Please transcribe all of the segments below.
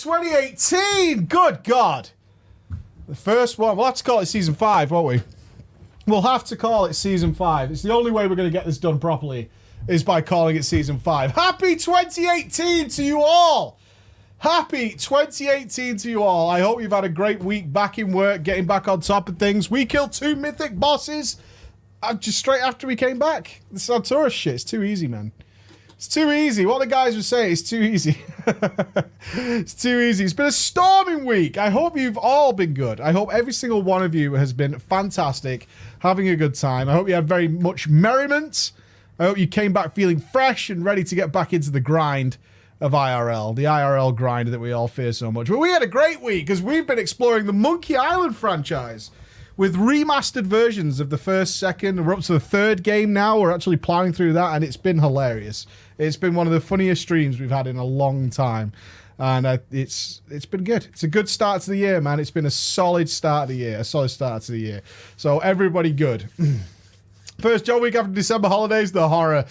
2018! Good God! The first one. We'll have to call it Season 5, won't we? We'll have to call it Season 5. It's the only way we're going to get this done properly is by calling it Season 5. Happy 2018 to you all! Happy 2018 to you all. I hope you've had a great week back in work, getting back on top of things. We killed 2 mythic bosses just straight after we came back. This Santoris shit, it's too easy, man. It's too easy. What the guys were saying, it's too easy. It's too easy. It's been a storming week. I hope you've all been good. I hope every single one of you has been fantastic, having a good time. I hope you had very much merriment. I hope you came back feeling fresh and ready to get back into the grind of IRL, the IRL grind that we all fear so much. But we had a great week because we've been exploring the Monkey Island franchise with remastered versions of the first, second, and we're up to the 3rd game now. We're actually plowing through that, and it's been hilarious. It's been one of the funniest streams we've had in a long time, and it's been good. It's a good start to the year, man. It's been a solid start of the year, So everybody good. First job week after December holidays, the horror.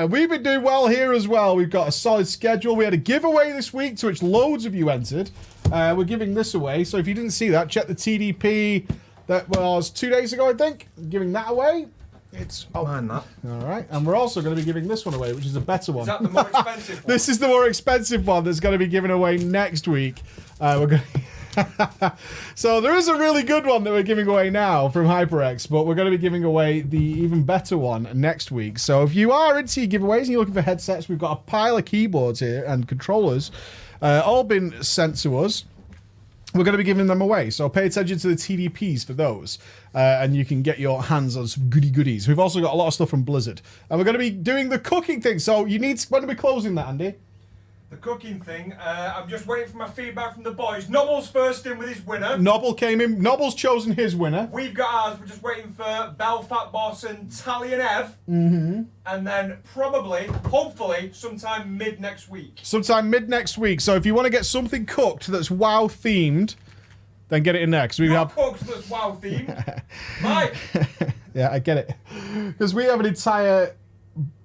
We've been doing well here as well. We've got a solid schedule. We had a giveaway this week to which loads of you entered. We're giving this away. So if you didn't see that, check the TDP. That was 2 days ago, I think. Giving that away. It's mine, that. All right. And we're also going to be giving this one away, which is a better one. Is that the more expensive one? This is the more expensive one that's going to be given away next week. We're going to... So there is a really good one that we're giving away now from HyperX, but we're going to be giving away the even better one next week. So if you are into your giveaways and you're looking for headsets, we've got a pile of keyboards here and controllers all been sent to us. We're going to be giving them away, so pay attention to the TDPs for those, and you can get your hands on some goodies. We've also got a lot of stuff from Blizzard, and we're going to be doing the cooking thing. So you need, when are we closing that, Andy? The cooking thing, I'm just waiting for my feedback from the boys. Nobble's first in with his winner. Nobble came in. Nobble's chosen his winner. We've got ours. We're just waiting for Bell, Fat Boss and Tally and Ev. Mm-hmm. And then probably, hopefully, sometime mid next week. So if you want to get something cooked that's WoW themed, then get it in there. Because we have cooked that's WoW themed. Mike! Yeah, I get it. Because we have an entire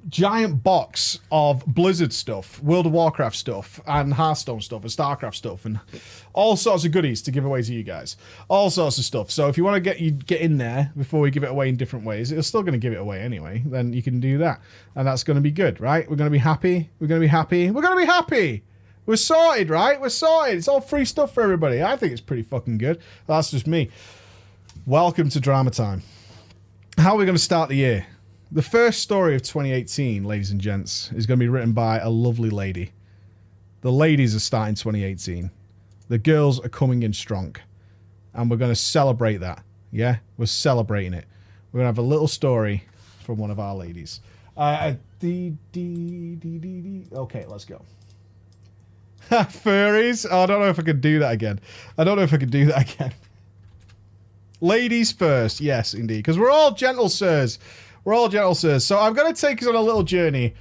giant box of Blizzard stuff, World of Warcraft stuff, and Hearthstone stuff, and StarCraft stuff, and all sorts of goodies to give away to you guys. All sorts of stuff. So if you want to get in there before we give it away in different ways, it's still going to give it away anyway, then you can do that. And that's going to be good, right? We're going to be happy. We're going to be happy. We're going to be happy. We're sorted, right? We're sorted. It's all free stuff for everybody. I think it's pretty fucking good. That's just me. Welcome to Drama Time. How are we going to start the year? The first story of 2018, ladies and gents, is going to be written by a lovely lady. The ladies are starting 2018. The girls are coming in strong. And we're going to celebrate that. Yeah? We're celebrating it. We're going to have a little story from one of our ladies. Okay, let's go. Furries? Oh, I don't know if I can do that again. Ladies first. Yes, indeed. Because we're all gentle sirs. So I'm going to take us on a little journey.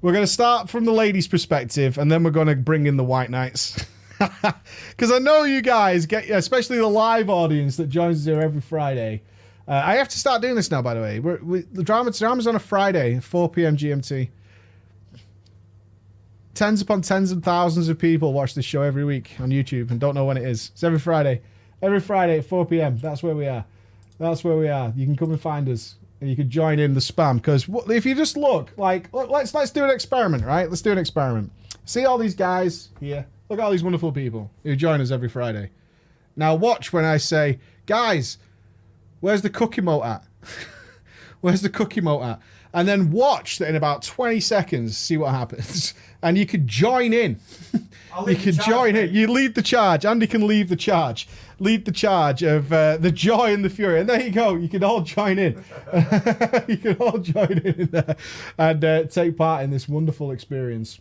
We're going to start from the ladies' perspective, and then we're going to bring in the White Knights. Because I know you guys get, especially the live audience that joins us here every Friday. I have to start doing this now, by the way. The drama's on a Friday, 4 p.m. GMT. Tens upon tens and thousands of people watch this show every week on YouTube and don't know when it is. It's every Friday. Every Friday at 4 p.m. That's where we are. You can come and find us. And you could join in the spam, because if you just look, like, let's do an experiment, right? Let's do an experiment. See all these guys here? Look at all these wonderful people who join us every Friday. Now watch when I say, guys, where's the cookie emote at? Where's the cookie emote at? And then watch that in about 20 seconds, see what happens. And you could join in. You can join in. You lead the charge. Andy can lead the charge. Lead the charge of the joy and the fury. And there you go. You can all join in. You can all join in there and take part in this wonderful experience.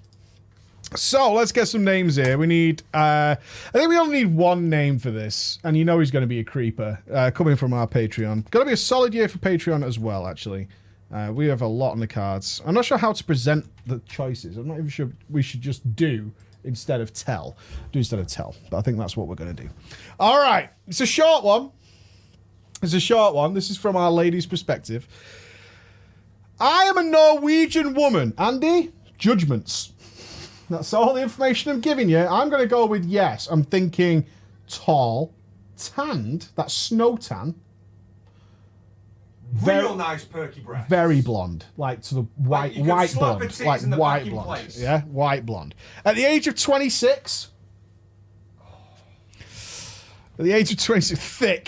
So let's get some names here. We need, I think we only need one name for this. And you know he's going to be a creeper coming from our Patreon. Going to be a solid year for Patreon as well, actually. We have a lot on the cards. I'm not sure how to present the choices. I'm not even sure we should just do instead of tell. Do instead of tell. But I think that's what we're going to do. All right. It's a short one. This is from our lady's perspective. I am a Norwegian woman. Andy, judgments. That's all the information I'm giving you. I'm going to go with yes. I'm thinking tall, tanned. That's snow tan. Real nice perky breasts. Very blonde, like to the white, you could white slap blonde, her titties like in the white back in blonde. place. Yeah, white blonde. At the age of 26. At the age of 26, thick.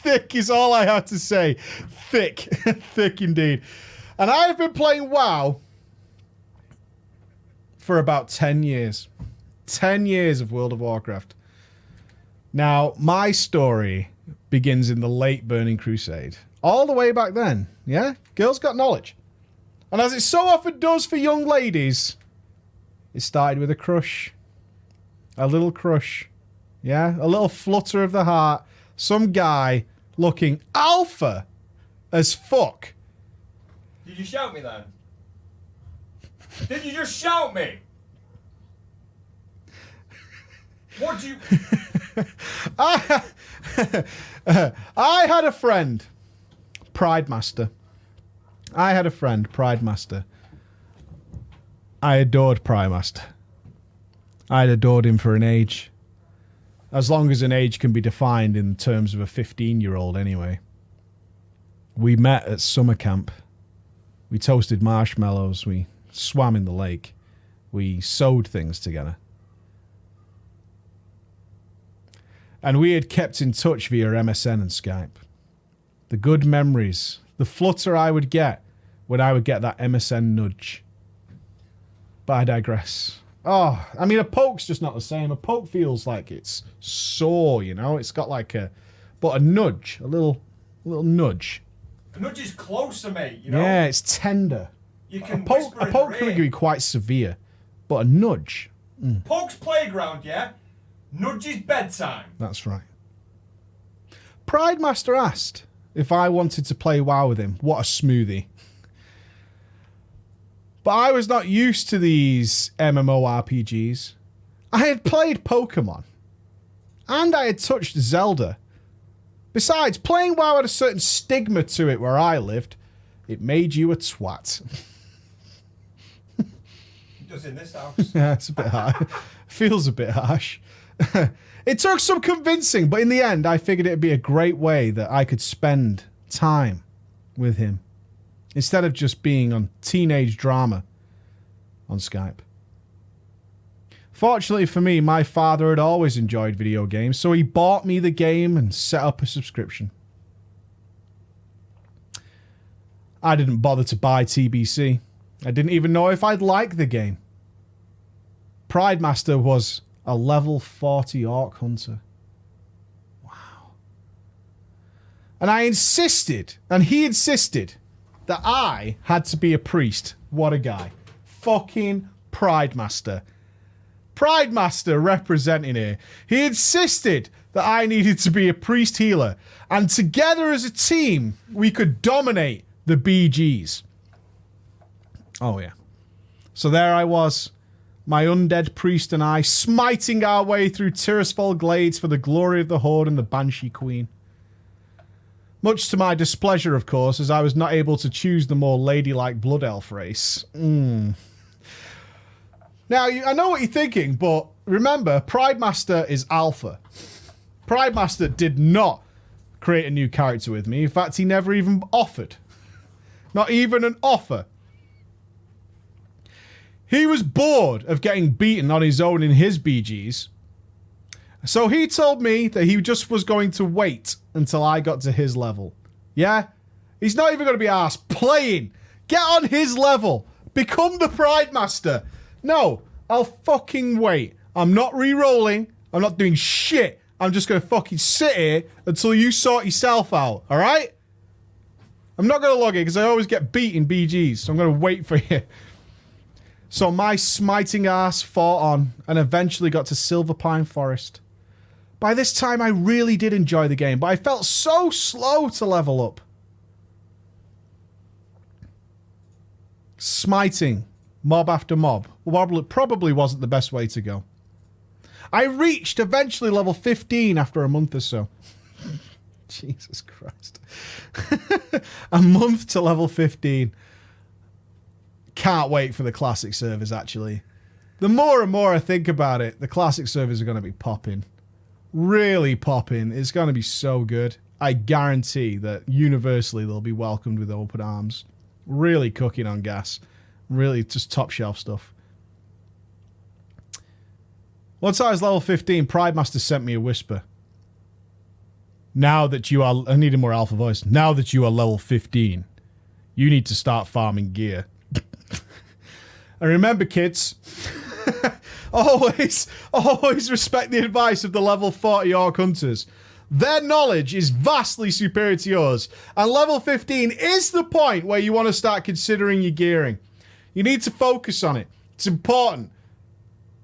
Thick is all I have to say. Thick. Thick indeed. And I've been playing WoW for about 10 years. 10 years of World of Warcraft. Now, my story begins in the late Burning Crusade. All the way back then. Yeah? Girls got knowledge. And as it so often does for young ladies, it started with a crush. A little crush. Yeah? A little flutter of the heart. Some guy looking alpha as fuck. Did you shout me then? Did you just shout me? What do you... I had a friend, Pride Master. I had a friend, Pride Master. I adored Pride Master. I'd adored him for an age. As long as an age can be defined in terms of a 15-year-old anyway. We met at summer camp. We toasted marshmallows. We swam in the lake. We sewed things together. And we had kept in touch via MSN and Skype. The good memories. The flutter I would get when I would get that MSN nudge. But I digress. Oh, I mean, a poke's just not the same. A poke feels like it's sore, you know? It's got like a... But a nudge. A little nudge. A nudge is closer, mate, you know? Yeah, it's tender. You can A poke whisper in their can ear. be quite severe. But a nudge... Poke's playground, yeah? Nudge is bedtime. That's right. Pride Master asked if I wanted to play WoW with him. What a smoothie. But I was not used to these MMORPGs. I had played Pokemon. And I had touched Zelda. Besides, playing WoW had a certain stigma to it where I lived. It made you a twat. It does in this house. Yeah, it's a bit harsh. Feels a bit harsh. It took some convincing, but in the end, I figured it'd be a great way that I could spend time with him instead of just being on teenage drama on Skype. Fortunately for me, my father had always enjoyed video games, so he bought me the game and set up a subscription. I didn't bother to buy TBC. I didn't even know if I'd like the game. Pride Master was a level 40 Orc Hunter. Wow. And I insisted, and he insisted, that I had to be a priest. What a guy. Fucking Pride Master. Pride Master representing here. He insisted that I needed to be a priest healer. And together as a team, we could dominate the BGs. Oh, yeah. So there I was. My undead priest and I, smiting our way through Tirisfal Glades for the glory of the Horde and the Banshee Queen. Much to my displeasure, of course, as I was not able to choose the more ladylike Blood Elf race. Now, I know what you're thinking, but remember, Pride Master is alpha. Pride Master did not create a new character with me. In fact, he never even offered. Not even an offer. He was bored of getting beaten on his own in his BGs. So he told me that he just was going to wait until I got to his level. Yeah? He's not even going to be asked playing. Get on his level. Become the Pride Master. No, I'll fucking wait. I'm not re-rolling. I'm not doing shit. I'm just going to fucking sit here until you sort yourself out. Alright? I'm not going to log in because I always get beat in BGs. So I'm going to wait for you. So my smiting ass fought on and eventually got to Silverpine Forest. By this time, I really did enjoy the game, but I felt so slow to level up. Smiting mob after mob probably wasn't the best way to go. I reached eventually level 15 after a month or so. Jesus Christ. A month to level 15. Can't wait for the classic servers, actually. The more and more I think about it, the classic servers are going to be popping. Really popping. It's going to be so good. I guarantee that universally they'll be welcomed with open arms. Really cooking on gas. Really just top shelf stuff. Once I was level 15, Pride Master sent me a whisper. Now that you are... I need a more alpha voice. Now that you are level 15, you need to start farming gear. And remember, kids... always respect the advice of the level 40 orc hunters. Their knowledge is vastly superior to yours. And level 15 is the point where you want to start considering your gearing. You need to focus on it. It's important.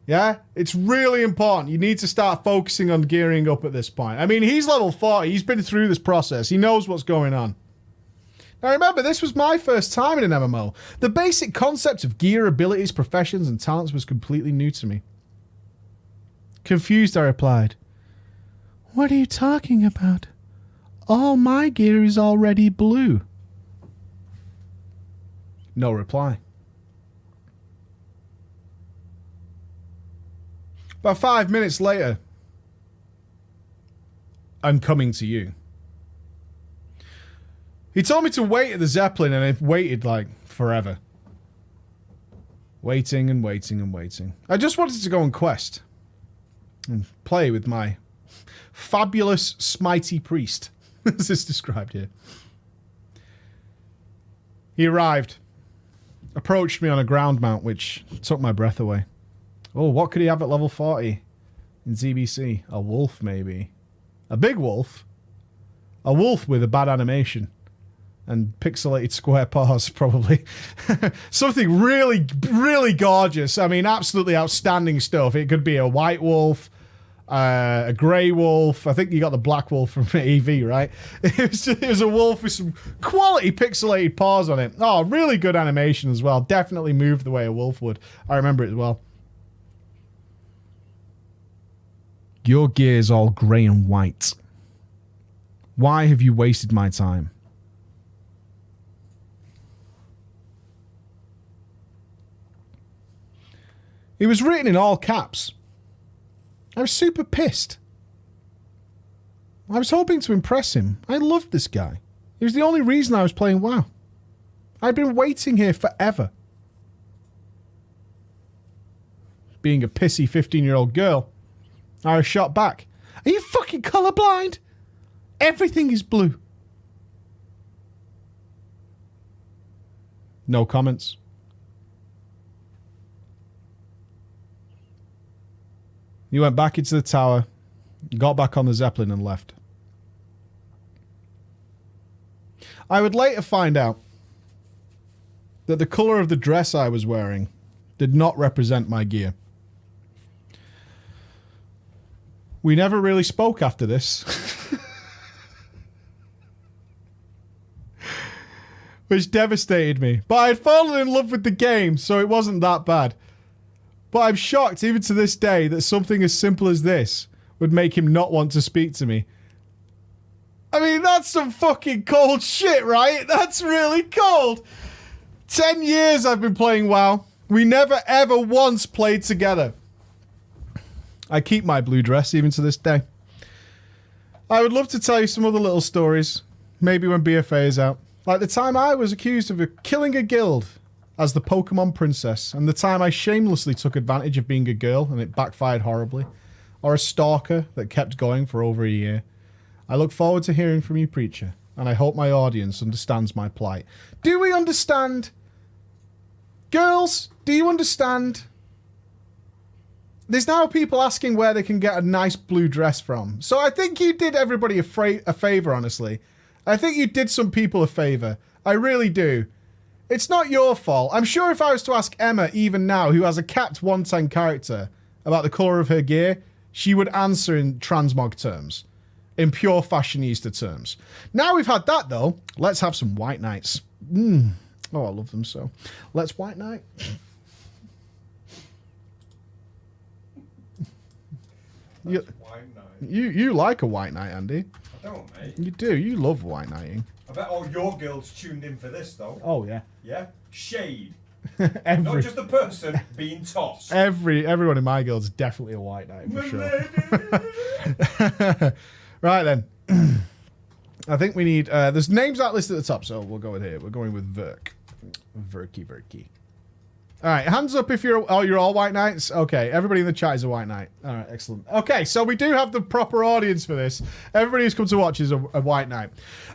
Yeah? It's really important. You need to start focusing on gearing up at this point. I mean, he's level 40. He's been through this process. He knows what's going on. Now remember, this was my first time in an MMO. The basic concept of gear, abilities, professions, and talents was completely new to me. Confused, I replied. What are you talking about? All my gear is already blue. No reply. About 5 minutes later, I'm coming to you. He told me to wait at the Zeppelin, and I've waited, like, forever. Waiting and waiting and waiting. I just wanted to go on quest. And play with my fabulous smitey priest, as it's described here. He arrived. Approached me on a ground mount, which took my breath away. Oh, what could he have at level 40? In ZBC? A wolf, maybe. A big wolf? A wolf with a bad animation. And pixelated square paws, probably. Something really, really gorgeous. I mean, absolutely outstanding stuff. It could be a white wolf, a grey wolf. I think you got the black wolf from EV, right? It was a wolf with some quality pixelated paws on it. Oh, really good animation as well. Definitely moved the way a wolf would. I remember it as well. Your gear's all grey and white. Why have you wasted my time? It was written in all caps. I was super pissed. I was hoping to impress him. I loved this guy. He was the only reason I was playing WoW. I'd been waiting here forever. Being a pissy 15-year-old girl, I was shot back. Are you fucking colorblind? Everything is blue. No comments. He went back into the tower, got back on the Zeppelin and left. I would later find out that the colour of the dress I was wearing did not represent my gear. We never really spoke after this. Which devastated me. But I had fallen in love with the game, so it wasn't that bad. But I'm shocked, even to this day, that something as simple as this would make him not want to speak to me. I mean, that's some fucking cold shit, right? That's really cold. 10 years I've been playing WoW. We never ever once played together. I keep my blue dress even to this day. I would love to tell you some other little stories. Maybe when BFA is out. Like the time I was accused of killing a guild as the Pokemon princess, and the time I shamelessly took advantage of being a girl and it backfired horribly. Or a stalker that kept going for over a year. I look forward to hearing from you, Preacher, and I hope my audience understands my plight. Do we understand? Girls, do you understand? There's now people asking where they can get a nice blue dress from. So I think you did everybody a favour, honestly. I think you did some people a favour. I really do. It's not your fault. I'm sure if I was to ask Emma, even now, who has a capped 110 character, about the colour of her gear, she would answer in transmog terms. In pure fashionista terms. Now we've had that, though, let's have some White Knights. Oh, I love them so. Let's White Knight. You like a White Knight, Andy. I don't, mate. You do. You love White Knighting. I bet all your girls tuned in for this, though. Oh, yeah. Yeah? Shade. Not just the person being tossed. Everyone in my guild is definitely a white knight for sure. Right then. I think we need... there's names out listed at the top, so we'll go with here. We're going with Verk. Verky. All right, hands up if you're... Oh, you're all white knights? Okay, everybody in the chat is a white knight. All right, excellent. Okay, so we do have the proper audience for this. Everybody who's come to watch is a white knight.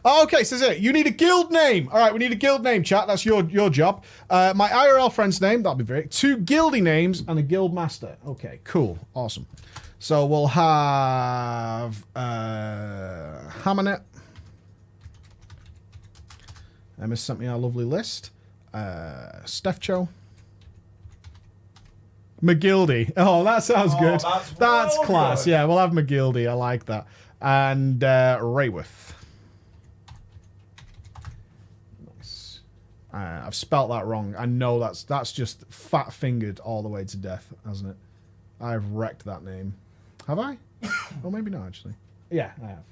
Okay, so you need a guild name. All right, we need a guild name, chat. That's your job. My IRL friend's name, that'll be very... 2 guildy names and a guild master. Okay, cool. Awesome. So we'll have... Hammernet. Emma sent me our lovely list. Stefcho. McGildy. Oh, that sounds good. That's class. Good. Yeah, we'll have McGildy. I like that. And Rayworth. Nice. I've spelt that wrong. I know that's just fat-fingered all the way to death, hasn't it? I've wrecked that name. Have I? Oh, maybe not, actually. Yeah, I have.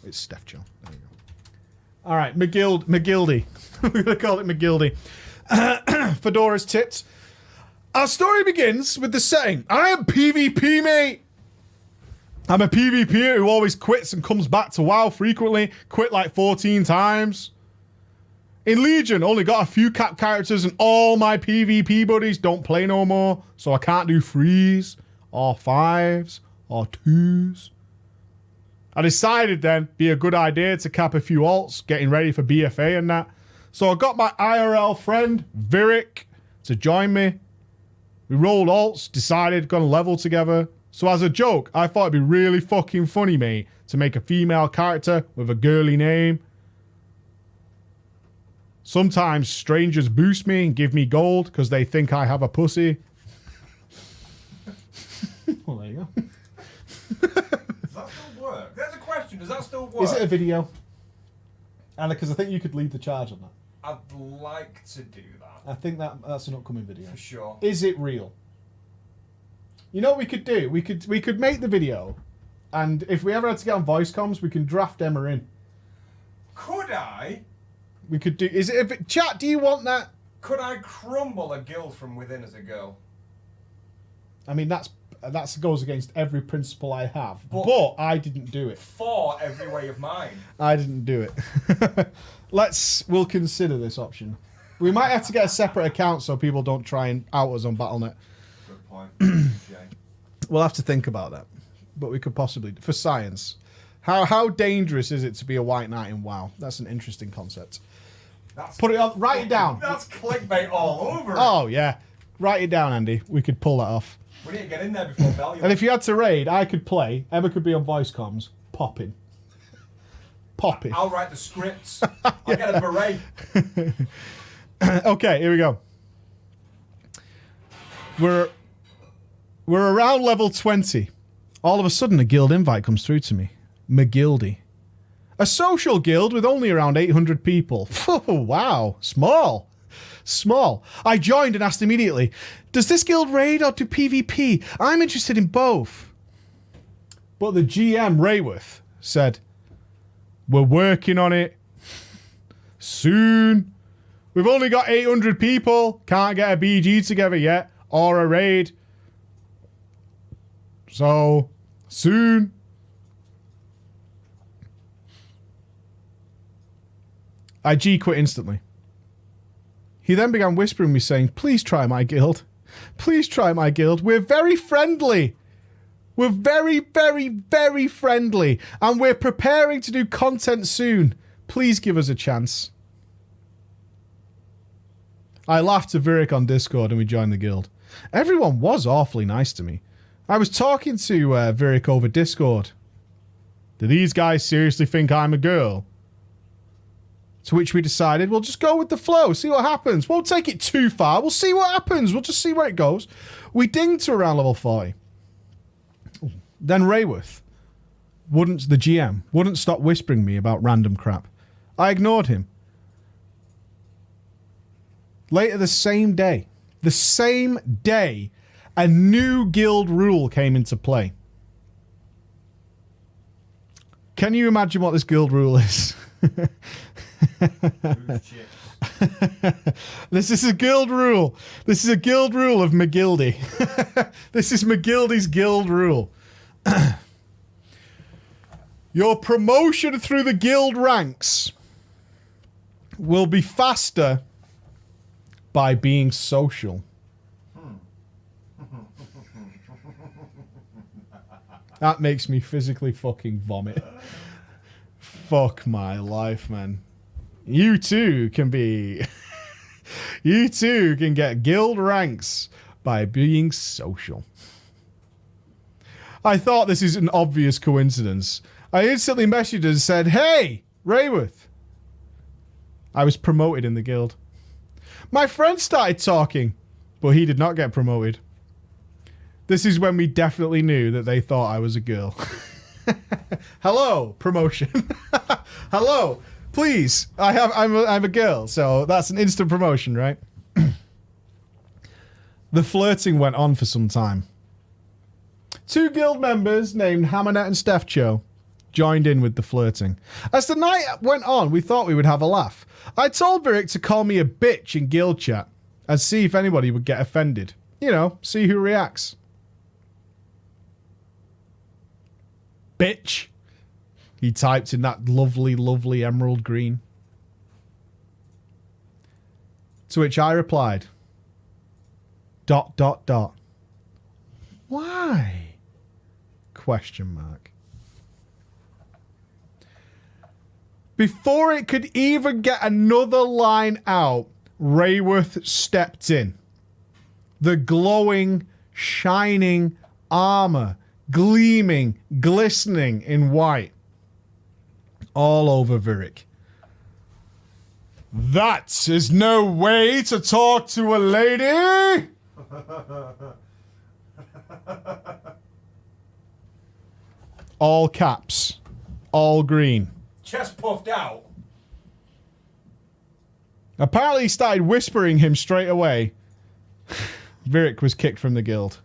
It's Stefcho. There you go. All right, McGildy. We're going to call it McGildy. Fedora's tipped. Our story begins with the saying, I am PvP, mate. I'm a PvPer who always quits and comes back to WoW frequently. Quit like 14 times. In Legion, only got a few cap characters and all my PvP buddies don't play no more. So I can't do 3s or 5s or 2s. I decided then be a good idea to cap a few alts, getting ready for BFA and that. So I got my IRL friend, Virik, to join me. We rolled alts, decided, gonna level together. So as a joke, I thought it'd be really fucking funny, mate, to make a female character with a girly name. Sometimes strangers boost me and give me gold because they think I have a pussy. Well, there you go. Does that still work? There's a question. Does that still work? Is it a video? Anna, because I think you could lead the charge on that. I'd like to do that. I think that's an upcoming video. For sure. Is it real? You know what we could do? We could make the video, and if we ever had to get on voice comms, we can draft Emma in. Could I? We could do... Is it... Chat, do you want that? Could I crumble a guild from within as a girl? I mean, that goes against every principle I have. But I didn't do it. For every way of mine. I didn't do it. We'll consider this option. We might have to get a separate account so people don't try and out us on Battle.net. Good point. We'll have to think about that. But we could possibly... For science. How dangerous is it to be a white knight in WoW? That's an interesting concept. Put it on... Write it down. That's clickbait all over it. Oh, yeah. Write it down, Andy. We could pull that off. We need to get in there before Bellion. And if you had to raid, I could play. Emma could be on voice comms. Popping. Popping. I'll write the scripts. I'll get a beret. Okay, here we go. We're around level 20. All of a sudden, a guild invite comes through to me. McGildy. A social guild with only around 800 people. Oh, wow. Small. I joined and asked immediately, does this guild raid or do PvP? I'm interested in both. But the GM, Rayworth, said, we're working on it. Soon. We've only got 800 people. Can't get a BG together yet. Or a raid. So, soon. I G-quit instantly. He then began whispering me saying, please try my guild. Please try my guild. We're very friendly. We're very, very, very friendly. And we're preparing to do content soon. Please give us a chance. I laughed to Virik on Discord and we joined the guild. Everyone was awfully nice to me. I was talking to Virik over Discord. Do these guys seriously think I'm a girl? To which we decided, we'll just go with the flow, see what happens. Won't take it too far. We'll see what happens. We'll just see where it goes. We dinged to around level 40. Then Rayworth, the GM, wouldn't stop whispering me about random crap. I ignored him. Later the same day, a new guild rule came into play. Can you imagine what this guild rule is? This is a guild rule. This is a guild rule of McGildy. This is McGildy's guild rule. Your promotion through the guild ranks will be faster by being social. That makes me physically fucking vomit. Fuck my life, man. You too can be... You too can get guild ranks by being social. I thought this is an obvious coincidence. I instantly messaged and said, "Hey, Rayworth." I was promoted in the guild. My friend started talking, but he did not get promoted. This is when we definitely knew that they thought I was a girl. Hello, promotion. Hello, please. I'm a girl, so that's an instant promotion, right? The flirting went on for some time. 2 guild members named Hammernet and Stefcho joined in with the flirting. As the night went on, we thought we would have a laugh. I told Virik to call me a bitch in guild chat and see if anybody would get offended. You know, see who reacts. Bitch, he typed in that lovely, lovely emerald green. To which I replied, ... Why? Question mark. Before it could even get another line out, Rayworth stepped in. The glowing, shining armor, gleaming, glistening in white. All over Virik. That is no way to talk to a lady! All caps. All green. Chest puffed out. Apparently he started whispering him straight away. Virik was kicked from the guild.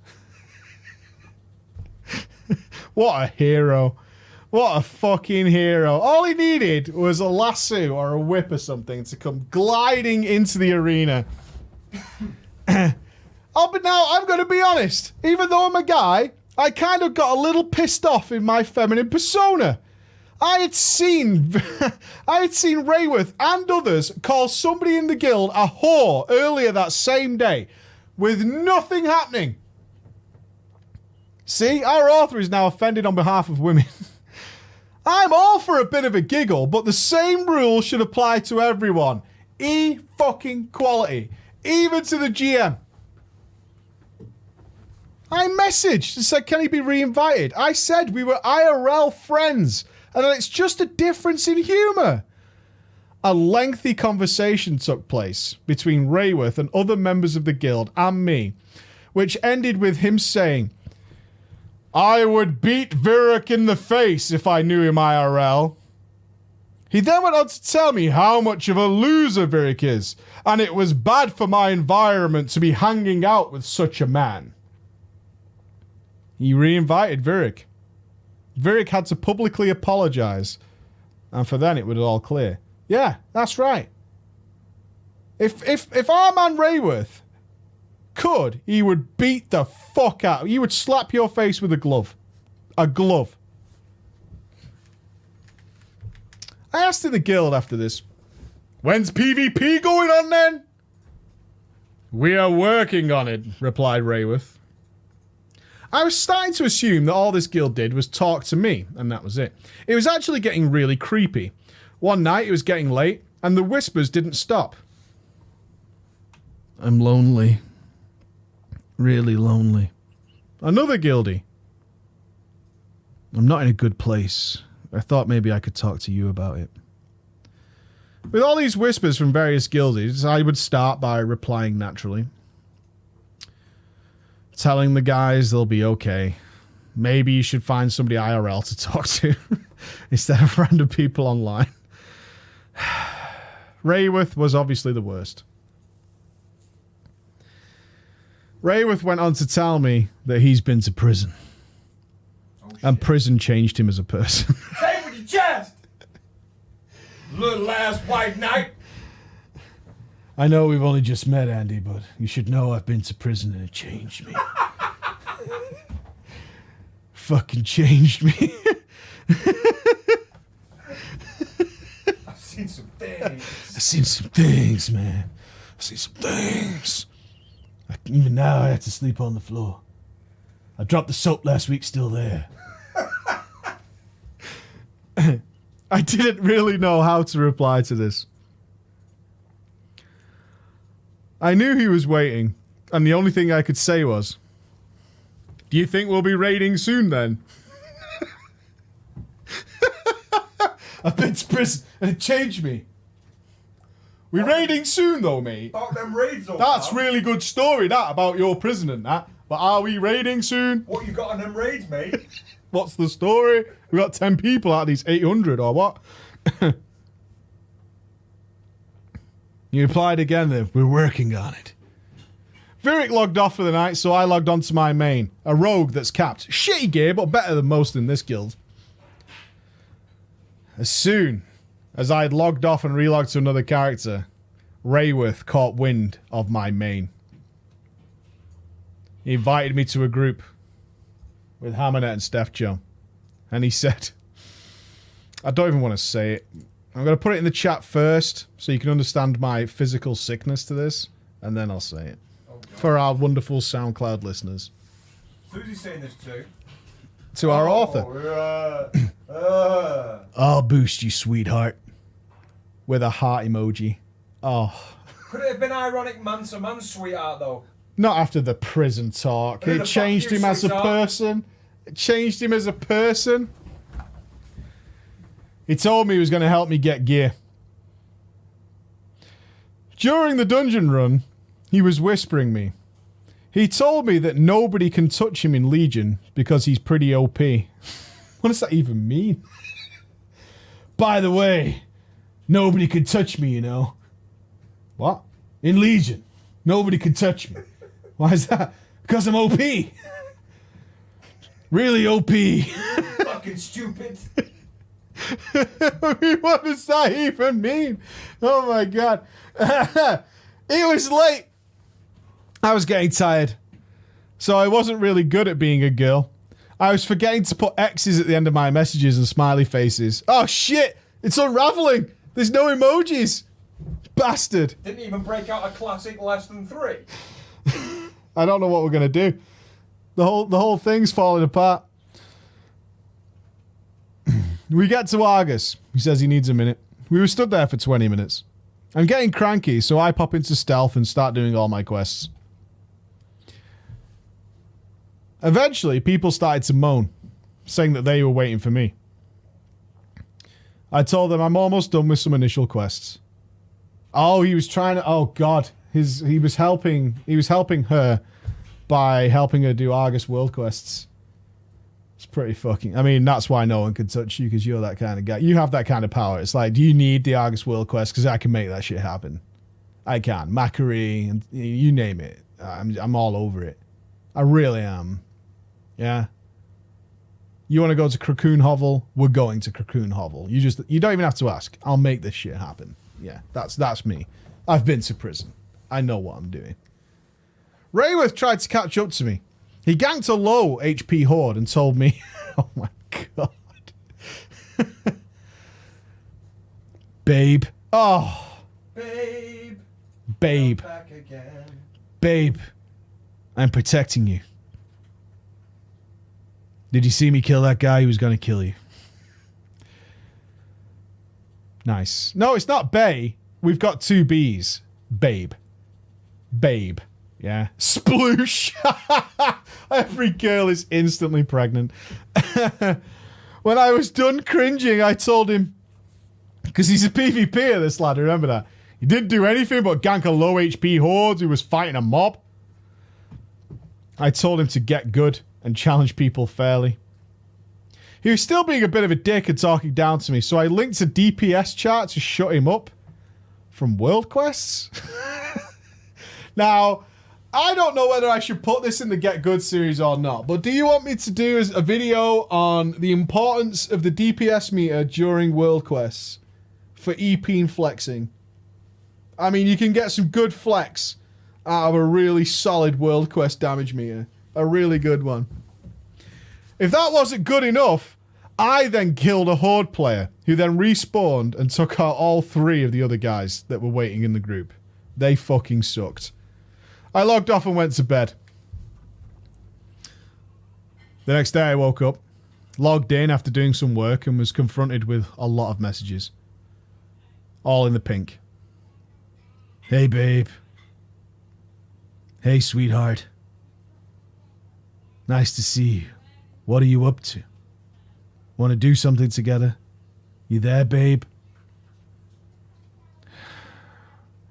What a hero. What a fucking hero. All he needed was a lasso or a whip or something to come gliding into the arena. Oh, but now I'm going to be honest. Even though I'm a guy, I kind of got a little pissed off in my feminine persona. I had seen Rayworth and others call somebody in the guild a whore earlier that same day with nothing happening. See, our author is now offended on behalf of women. I'm all for a bit of a giggle, but the same rule should apply to everyone. Fucking quality. Even to the GM. I messaged and said, can he be re-invited? I said we were IRL friends and that it's just a difference in humour. A lengthy conversation took place between Rayworth and other members of the guild and me, which ended with him saying, I would beat Virik in the face if I knew him IRL. He then went on to tell me how much of a loser Virik is, and it was bad for my environment to be hanging out with such a man. He re-invited Virik. Virik had to publicly apologise, and for then it was all clear. Yeah, that's right. If our man Rayworth could, he would beat the fuck out. He would slap your face with a glove. A glove. I asked in the guild after this, when's PvP going on then? We are working on it, replied Rayworth. I was starting to assume that all this guild did was talk to me, and that was it. It was actually getting really creepy. One night it was getting late, and the whispers didn't stop. I'm lonely. Really lonely. Another guildie. I'm not in a good place. I thought maybe I could talk to you about it. With all these whispers from various guildies, I would start by replying naturally. Telling the guys they'll be okay. Maybe you should find somebody IRL to talk to instead of random people online. Rayworth was obviously the worst. Rayworth went on to tell me that he's been to prison. And prison changed him as a person. Say it with your chest! Little ass white knight. I know we've only just met, Andy, but you should know I've been to prison and it changed me. Fucking changed me. I've seen some things. I've seen some things, man. I've seen some things. Even now, I had to sleep on the floor. I dropped the soap last week, still there. I didn't really know how to reply to this. I knew he was waiting, and the only thing I could say was, do you think we'll be raiding soon then? I've been to prison and it changed me. We raiding soon though, mate. Fuck them raids up. That's man. really good story, that, about your prison and that. But are we raiding soon? What you got on them raids, mate? What's the story? We got 10 people out of these 800 or what? You replied again then, we're working on it. Virik logged off for the night, so I logged onto my main. A rogue that's capped. Shitty gear, but better than most in this guild. As soon as I had logged off and relogged to another character, Rayworth caught wind of my main. He invited me to a group with Hammernet and Steph Joe. And he said, I don't even want to say it. I'm going to put it in the chat first so you can understand my physical sickness to this, and then I'll say it. Oh, For our wonderful SoundCloud listeners. Who's he saying this to? To our author. Oh, I'll boost you, sweetheart. With a heart emoji. Oh. Could it have been ironic man to man, sweetheart, though? Not after the prison talk. Who the It fuck changed you, him as a sweetheart? person. It changed him as a person. He told me he was going to help me get gear. During the dungeon run, he was whispering me. He told me that nobody can touch him in Legion because he's pretty OP. What does that even mean? By the way, nobody could touch me, you know. What? In Legion. Nobody could touch me. Why is that? Because I'm OP. Really OP. Fucking stupid. I mean, what does that even mean? Oh my god. It was late. I was getting tired. So I wasn't really good at being a girl. I was forgetting to put X's at the end of my messages and smiley faces. Oh shit! It's unraveling! There's no emojis! Bastard! Didn't even break out a classic less than 3. I don't know what we're gonna do. The whole thing's falling apart. We get to Argus. He says he needs a minute. We were stood there for 20 minutes. I'm getting cranky, so I pop into stealth and start doing all my quests. Eventually, people started to moan, saying that they were waiting for me. I told them I'm almost done with some initial quests. Oh, he was trying to... Oh, God. He was helping her by helping her do Argus World quests. It's pretty fucking... I mean, that's why no one can touch you, because you're that kind of guy. You have that kind of power. It's like, do you need the Argus World quest? Because I can make that shit happen. I can. Macquarie, and you name it. I'm all over it. I really am. Yeah. You want to go to Cocoon Hovel? We're going to Cocoon Hovel. You don't even have to ask. I'll make this shit happen. Yeah, that's me. I've been to prison. I know what I'm doing. Rayworth tried to catch up to me. He ganked a low HP horde and told me... Oh my god. Babe. Oh. Babe. Babe. Come back again. Babe. I'm protecting you. Did you see me kill that guy who was going to kill you? Nice. No, it's not Bay. We've got 2 B's. Babe. Babe. Yeah. Sploosh. Every girl is instantly pregnant. When I was done cringing, I told him, because he's a PvPer, this lad, remember that? He didn't do anything but gank a low HP horde who was fighting a mob. I told him to get good and challenge people fairly. He was still being a bit of a dick and talking down to me, so I linked a DPS chart to shut him up from World Quests. Now, I don't know whether I should put this in the Get Good series or not, but do you want me to do a video on the importance of the DPS meter during World Quests for EP and flexing? I mean, you can get some good flex out of a really solid World Quest damage meter. A really good one. If that wasn't good enough, I then killed a Horde player who then respawned and took out all 3 of the other guys that were waiting in the group. They fucking sucked. I logged off and went to bed. The next day I woke up, logged in after doing some work and was confronted with a lot of messages. All in the pink. Hey babe. Hey sweetheart. Nice to see you. What are you up to? Want to do something together? You there, babe?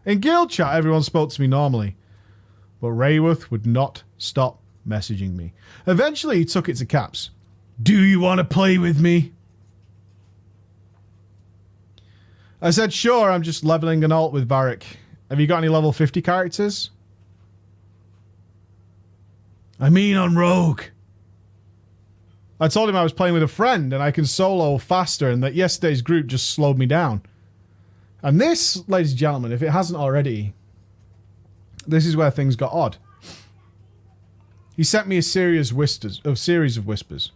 In guild chat, everyone spoke to me normally, but Rayworth would not stop messaging me. Eventually, he took it to caps. Do you want to play with me? I said, sure, I'm just leveling an alt with Varric. Have you got any level 50 characters? I mean on Rogue. I told him I was playing with a friend and I can solo faster and that yesterday's group just slowed me down. And this, ladies and gentlemen, if it hasn't already, this is where things got odd. He sent me a series of whispers.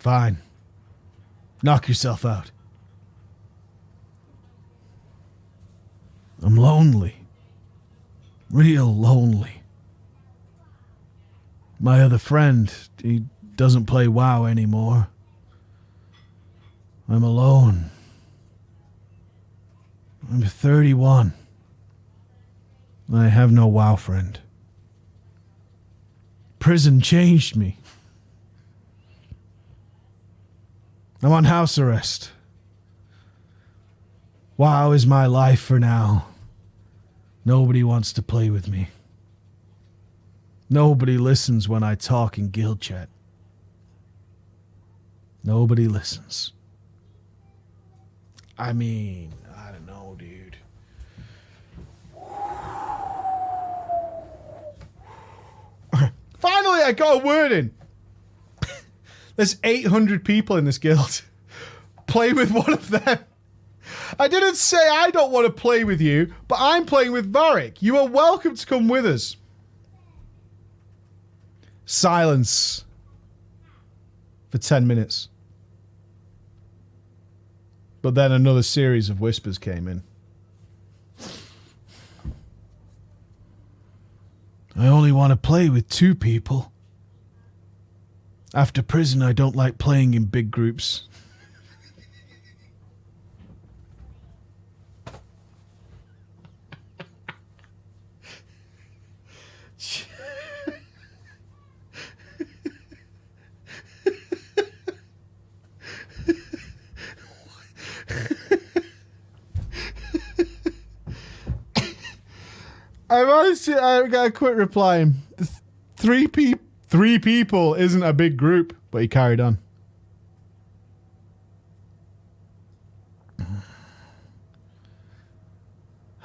Fine. Knock yourself out. I'm lonely. Real lonely. My other friend, he doesn't play WoW anymore. I'm alone. I'm 31. I have no WoW friend. Prison changed me. I'm on house arrest. WoW is my life for now. Nobody wants to play with me. Nobody listens when I talk in guild chat. Nobody listens. I mean, I don't know, dude. Finally, I got a word in. There's 800 people in this guild. Play with one of them. I didn't say I don't want to play with you, but I'm playing with Varric. You are welcome to come with us. Silence. For 10 minutes. But then another series of whispers came in. I only want to play with 2 people. After prison, I don't like playing in big groups. I gotta quit replying. 3 people isn't a big group, but he carried on.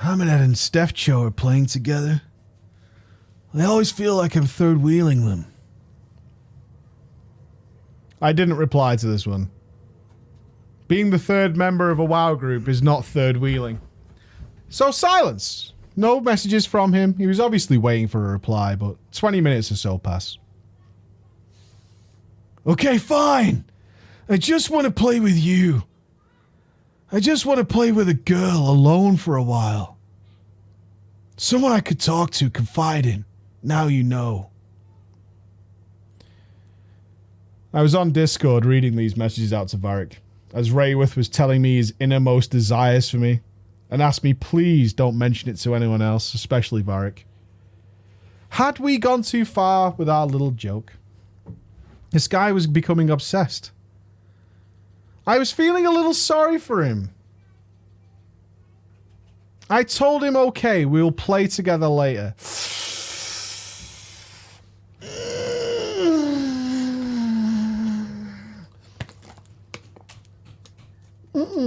Hamanette and Steph Cho are playing together. I always feel like I'm third wheeling them. I didn't reply to this one. Being the third member of a WoW group is not third wheeling. So silence. No messages from him. He was obviously waiting for a reply, but 20 minutes or so pass. Okay, fine. I just want to play with you. I just want to play with a girl alone for a while. Someone I could talk to, confide in. Now you know. I was on Discord reading these messages out to Varric, as Rayworth was telling me his innermost desires for me, and asked me please don't mention it to anyone else, especially Varric. Had we gone too far with our little joke? This guy was becoming obsessed. I was feeling a little sorry for him. I told him, okay, we'll play together later.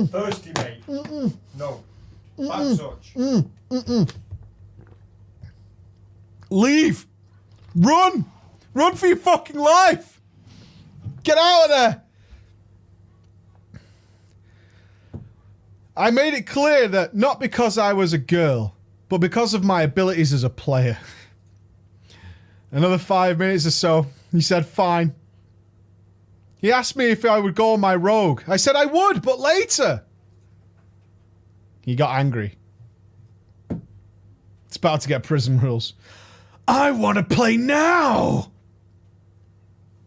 Thirsty, mate. No. Bad such. Leave! Run! Run for your fucking life! Get out of there! I made it clear that not because I was a girl, but because of my abilities as a player. Another 5 minutes or so, he said fine. He asked me if I would go on my rogue. I said I would, but later. He got angry. It's about to get prison rules. I want to play now!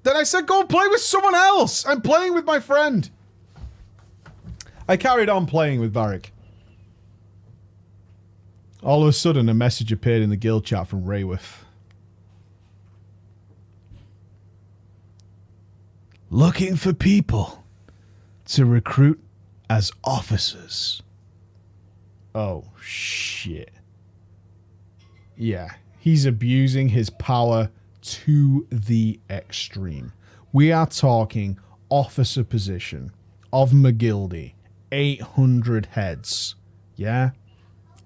Then I said go play with someone else! I'm playing with my friend. I carried on playing with Varric. All of a sudden, a message appeared in the guild chat from Rayworth. Looking for people to recruit as officers. Oh, shit. Yeah, he's abusing his power to the extreme. We are talking officer position of McGildy. 800 heads. Yeah?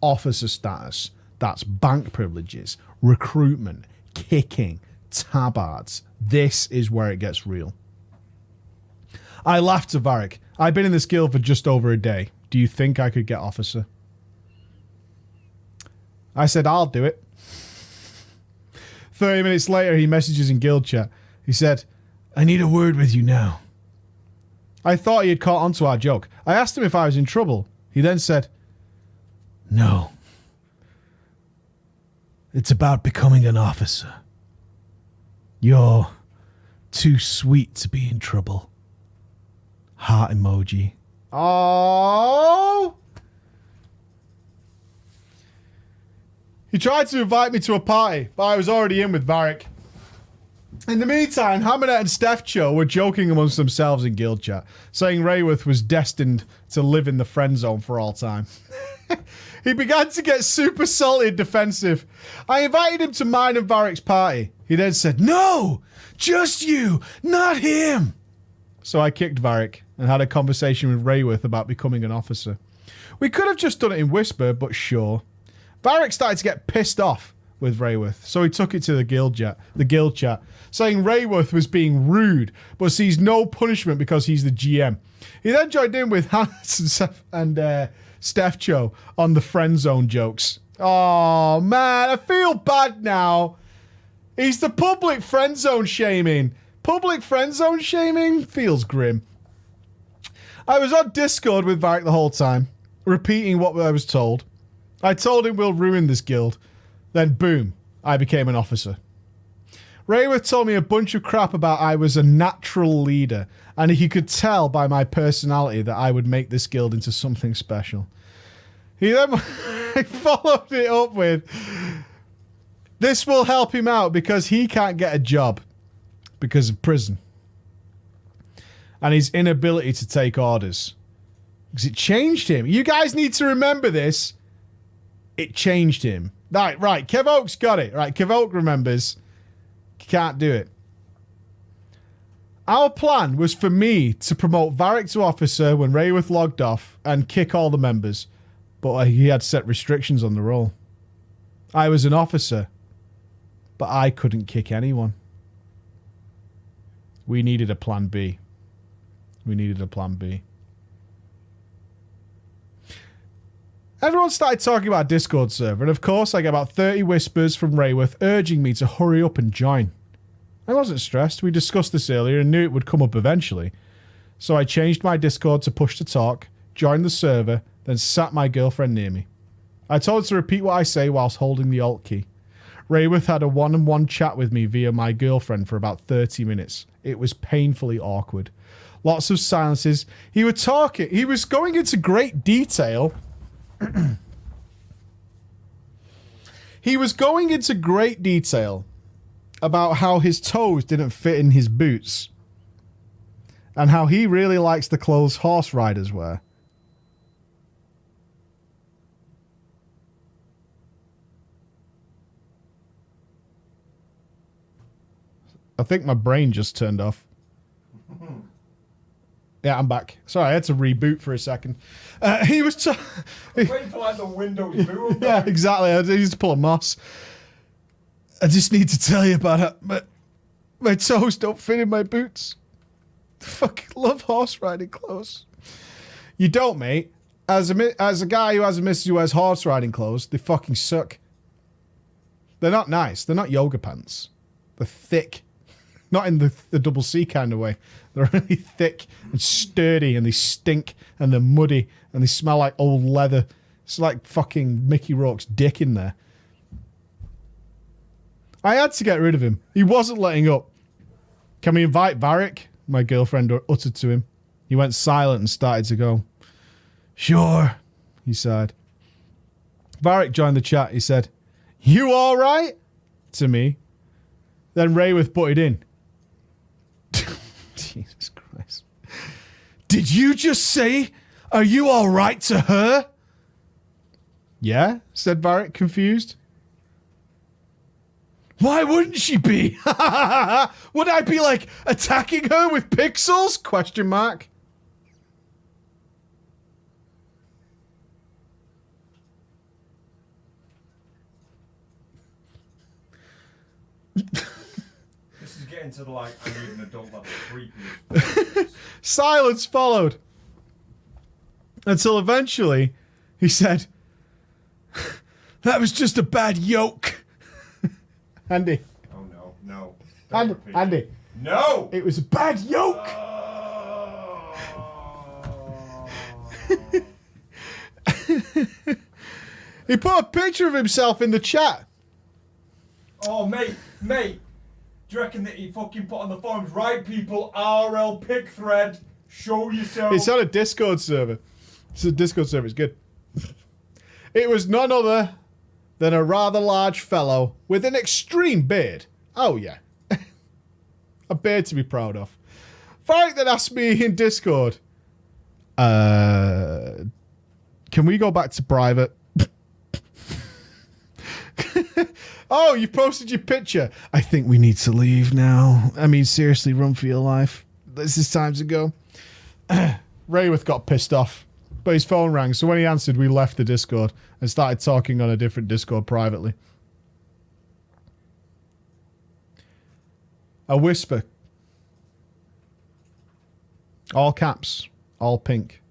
Officer status. That's bank privileges, recruitment, kicking, tabards. This is where it gets real. I laughed to Varric. I've been in this guild for just over a day. Do you think I could get officer? I said, I'll do it. 30 minutes later, he messages in guild chat. He said, I need a word with you now. I thought he had caught onto our joke. I asked him if I was in trouble. He then said, no. It's about becoming an officer. You're too sweet to be in trouble. Heart emoji. Oh! He tried to invite me to a party, but I was already in with Varric. In the meantime, Hammernet and Stefcho were joking amongst themselves in guild chat, saying Rayworth was destined to live in the friend zone for all time. He began to get super salty and defensive. I invited him to mine and Varric's party. He then said, no, just you, not him. So I kicked Varric and had a conversation with Rayworth about becoming an officer. We could have just done it in whisper, but sure. Varric started to get pissed off with Rayworth, so he took it to the guild chat, saying Rayworth was being rude, but sees no punishment because he's the GM. He then joined in with Hans and Stefcho on the friend zone jokes. Oh man, I feel bad now. He's the public friend zone shaming. Public friend zone shaming feels grim. I was on Discord with Varric the whole time, repeating what I was told. I told him we'll ruin this guild. Then boom, I became an officer. Rayworth told me a bunch of crap about I was a natural leader, and he could tell by my personality that I would make this guild into something special. He then followed it up with, this will help him out because he can't get a job because of prison. And his inability to take orders. Because it changed him. You guys need to remember this. It changed him. Right. Kev Oak's got it. Right, Kev Oak remembers. Can't do it. Our plan was for me to promote Varric to officer when Rayworth logged off and kick all the members. But he had set restrictions on the role. I was an officer. But I couldn't kick anyone. We needed a plan B. We needed a plan B. Everyone started talking about Discord server, and of course I get about 30 whispers from Rayworth urging me to hurry up and join. I wasn't stressed, we discussed this earlier and knew it would come up eventually. So I changed my Discord to push to talk, joined the server, then sat my girlfriend near me. I told her to repeat what I say whilst holding the Alt key. Rayworth had a one-on-one chat with me via my girlfriend for about 30 minutes. It was painfully awkward. Lots of silences. He was going into great detail. He was going into great detail about how his toes didn't fit in his boots and how he really likes the clothes horse riders wear. I think my brain just turned off. Yeah, I'm back. Sorry, I had to reboot for a second. He was waiting for like the Windows boot. Yeah, exactly. I used to pull a Moss. I just need to tell you about it. My toes don't fit in my boots. Fucking love horse riding clothes. You don't, mate. as a guy who has a missus who wears horse riding clothes, they fucking suck. They're not nice. They're not yoga pants. They're thick. Not in the double C kind of way. They're really thick and sturdy, and they stink, and they're muddy, and they smell like old leather. It's like fucking Mickey Rourke's dick in there. I had to get rid of him. He wasn't letting up. Can we invite Varric? My girlfriend uttered to him. He went silent and started to go. Sure, he sighed. Varric joined the chat. He said, you all right? To me. Then Rayworth butted in. Jesus Christ. Did you just say, are you all right to her? Yeah, said Varric, confused. Why wouldn't she be? Would I be like attacking her with pixels? Question mark. This is getting to the like, I need an adult level creepy. Silence followed. Until eventually, he said, that was just a bad yoke. Andy. Oh no, no. Andy. No! It was a bad yoke. He put a picture of himself in the chat. Oh, mate. Do you reckon that he fucking put on the forums, right people, RL pick thread, show yourself. It's on a Discord server. It's a Discord server, it's good. It was none other than a rather large fellow with an extreme beard. Oh, yeah. A beard to be proud of. Varric then asked me in Discord, can we go back to private? Oh, you've posted your picture. I think we need to leave now. I mean, seriously, run for your life. This is time to go. Rayworth got pissed off, but his phone rang, so when he answered, we left the Discord and started talking on a different Discord privately. A whisper. All caps. All pink.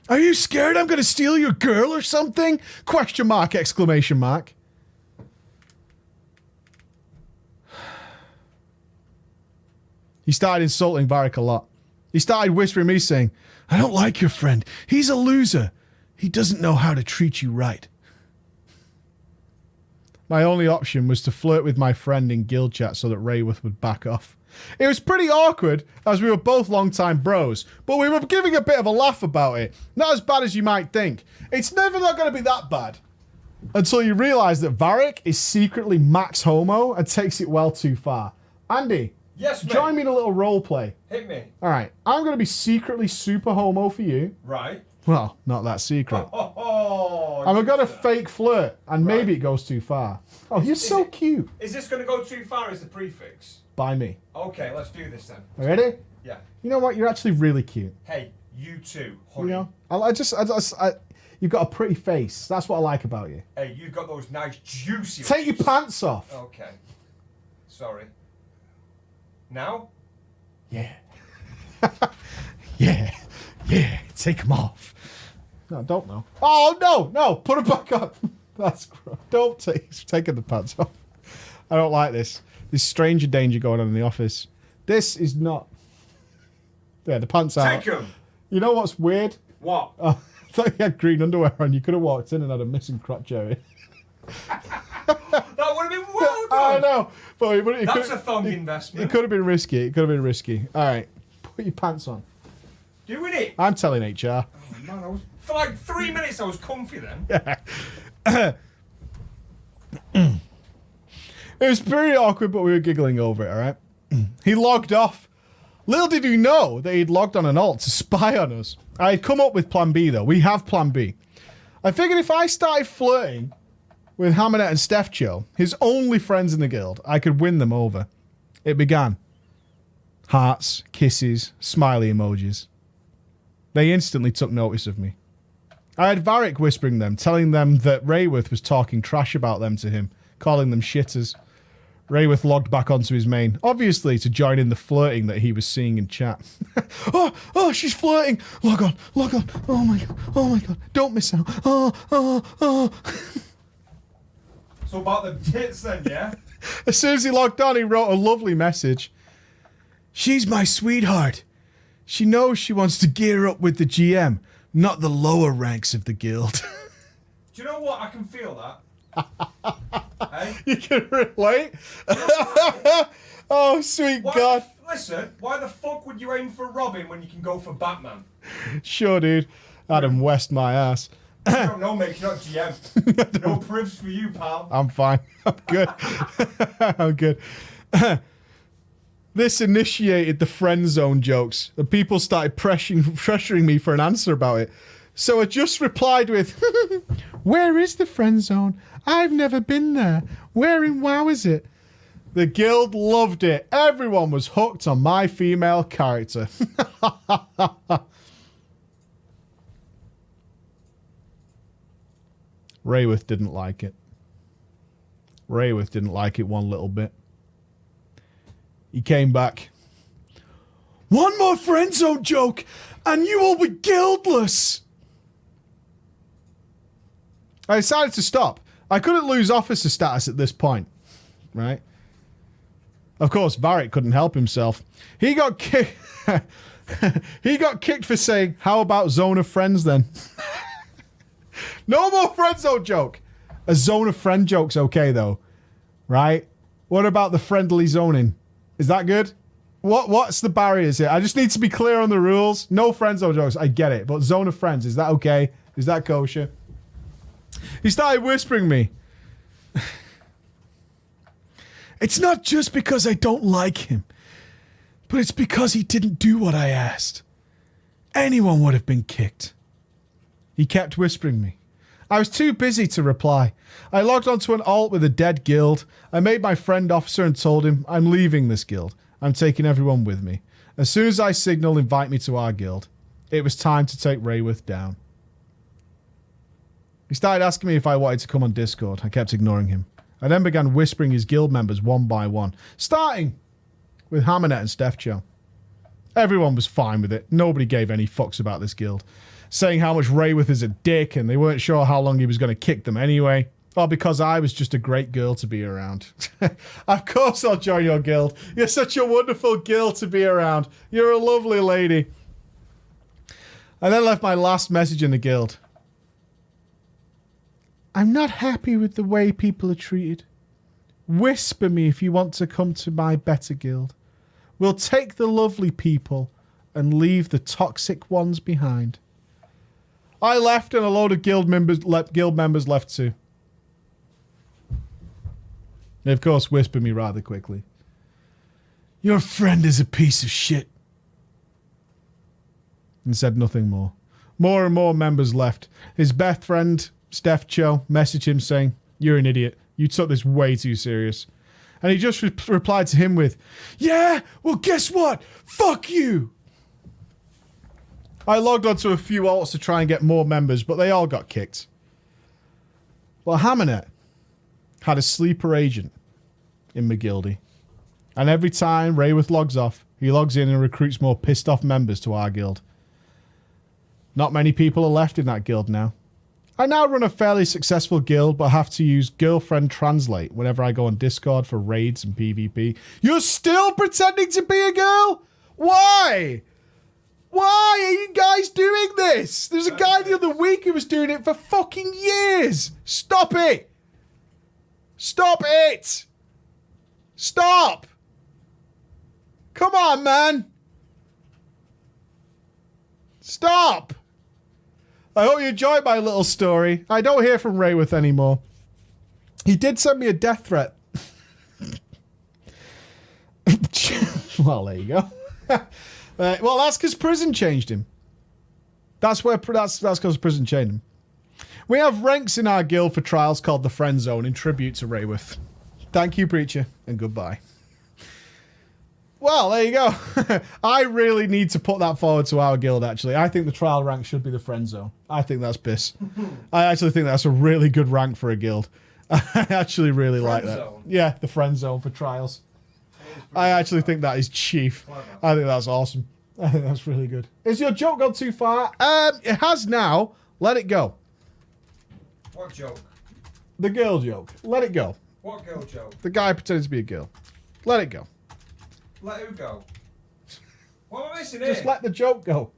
Are you scared I'm going to steal your girl or something? Question mark, exclamation mark. He started insulting Varric a lot. He started whispering me saying, I don't like your friend. He's a loser. He doesn't know how to treat you right. My only option was to flirt with my friend in guild chat so that Rayworth would back off. It was pretty awkward as we were both long-time bros, but we were giving a bit of a laugh about it. Not as bad as you might think. It's never not going to be that bad until you realise that Varric is secretly max homo and takes it well too far. Andy. Yes, mate. Join me in a little role play. Hit me. All right. I'm going to be secretly super homo for you. Right. Well, not that secret. Oh, And we're going to fake flirt, and maybe it goes too far. Oh, you're so cute. Is this going to go too far as the prefix? By me. Okay, let's do this then. Ready? Yeah. You know what? You're actually really cute. Hey, you too, You honey. know? You've got a pretty face. That's what I like about you. Hey, you've got those nice juicy Take your lips. pants off. Okay. Sorry. Now? Yeah. Yeah. Take them off. No, don't know. Oh, no. Put them back on. That's gross. Don't he's taking the pants off. I don't like this. There's stranger danger going on in the office. This is not... Yeah, the pants out. Take them! You know what's weird? What? I thought you had green underwear on. You could have walked in and had a missing crotch area. That would have been well I done! know. But it That's could, a thong investment. it could have been risky. All right. Put your pants on. Doing it? I'm telling HR. Oh, man, for like 3 minutes I was comfy then. It was pretty awkward, but we were giggling over it, all right? He logged off. Little did we know that he'd logged on an alt to spy on us. I had come up with plan B, though. We have plan B. I figured if I started flirting with Hammernet and Stefcho, his only friends in the guild, I could win them over. It began. Hearts, kisses, smiley emojis. They instantly took notice of me. I had Varric whispering them, telling them that Rayworth was talking trash about them to him, calling them shitters. Rayworth logged back onto his main, obviously to join in the flirting that he was seeing in chat. oh, she's flirting. Log on. Oh my god. Don't miss out. Oh. So about the tits then, yeah? As soon as he logged on, he wrote a lovely message. She's my sweetheart. She knows she wants to gear up with the GM, not the lower ranks of the guild. Do you know what? I can feel that. Hey? You can relate? Oh, sweet Why God. Listen, why the fuck would you aim for Robin when you can go for Batman? Sure, dude. Adam West my ass. I don't know, mate. You're not GM. No privs for you, pal. I'm fine. I'm good. I'm good. This initiated the friend zone jokes. The people started pressuring me for an answer about it. So I just replied with, where is the friend zone? I've never been there. Where in WoW is it? The guild loved it. Everyone was hooked on my female character. Rayworth didn't like it. Rayworth didn't like it one little bit. He came back. One more friend zone joke, and you will be guildless. I decided to stop. I couldn't lose officer status at this point, right? Of course, Varric couldn't help himself. He got kicked. He got kicked for saying, "How about zone of friends then?" No more friend zone joke. A zone of friend joke's okay though, right? What about the friendly zoning? Is that good? What's the barriers here? I just need to be clear on the rules. No friend zone jokes. I get it, but zone of friends, is that okay? Is that kosher? He started whispering me. It's not just because I don't like him, but it's because he didn't do what I asked. Anyone would have been kicked. He kept whispering me. I was too busy to reply. I logged onto an alt with a dead guild. I made my friend officer and told him, I'm leaving this guild. I'm taking everyone with me. As soon as I signal invite me to our guild, it was time to take Rayworth down. He started asking me if I wanted to come on Discord. I kept ignoring him. I then began whispering his guild members one by one, starting with Hammernet and Stefcho. Everyone was fine with it. Nobody gave any fucks about this guild, saying how much Rayworth is a dick and they weren't sure how long he was going to kick them anyway. Or because I was just a great girl to be around. Of course I'll join your guild. You're such a wonderful girl to be around. You're a lovely lady. I then left my last message in the guild. I'm not happy with the way people are treated. Whisper me if you want to come to my better guild. We'll take the lovely people and leave the toxic ones behind. I left and a load of guild members left too. They of course whispered me rather quickly. Your friend is a piece of shit. And said nothing more. More and more members left. His best friend, Stefcho, messaged him saying, you're an idiot. You took this way too serious. And he just replied to him with, yeah, well guess what? Fuck you. I logged onto a few alts to try and get more members, but they all got kicked. But Hammernet had a sleeper agent in McGildy. And every time Rayworth logs off, he logs in and recruits more pissed off members to our guild. Not many people are left in that guild now. I now run a fairly successful guild, but have to use Girlfriend Translate whenever I go on Discord for raids and PvP. You're still pretending to be a girl? Why? Why are you guys doing this? There's a guy the other week who was doing it for fucking years. Stop it. Stop it. Stop. Come on, man. Stop. I hope you enjoyed my little story. I don't hear from Rayworth anymore. He did send me a death threat. Well, there you go. Well, that's because prison changed him. That's because prison changed him. We have ranks in our guild for trials called the Friend Zone in tribute to Rayworth. Thank you, Preacher, and goodbye. Well, there you go. I really need to put that forward to our guild, actually. I think the trial rank should be the Friend Zone. I think that's piss. I actually think that's a really good rank for a guild. I actually really like that. zone. Yeah, the friend zone for trials. I actually think that is chief. Clever. I think that's awesome. I think that's really good. Is your joke gone too far? It has now. Let it go. What joke? The girl joke. Let it go. What girl joke? The guy pretends to be a girl. Let it go. Let who go? What am I missing here? Just let the joke go.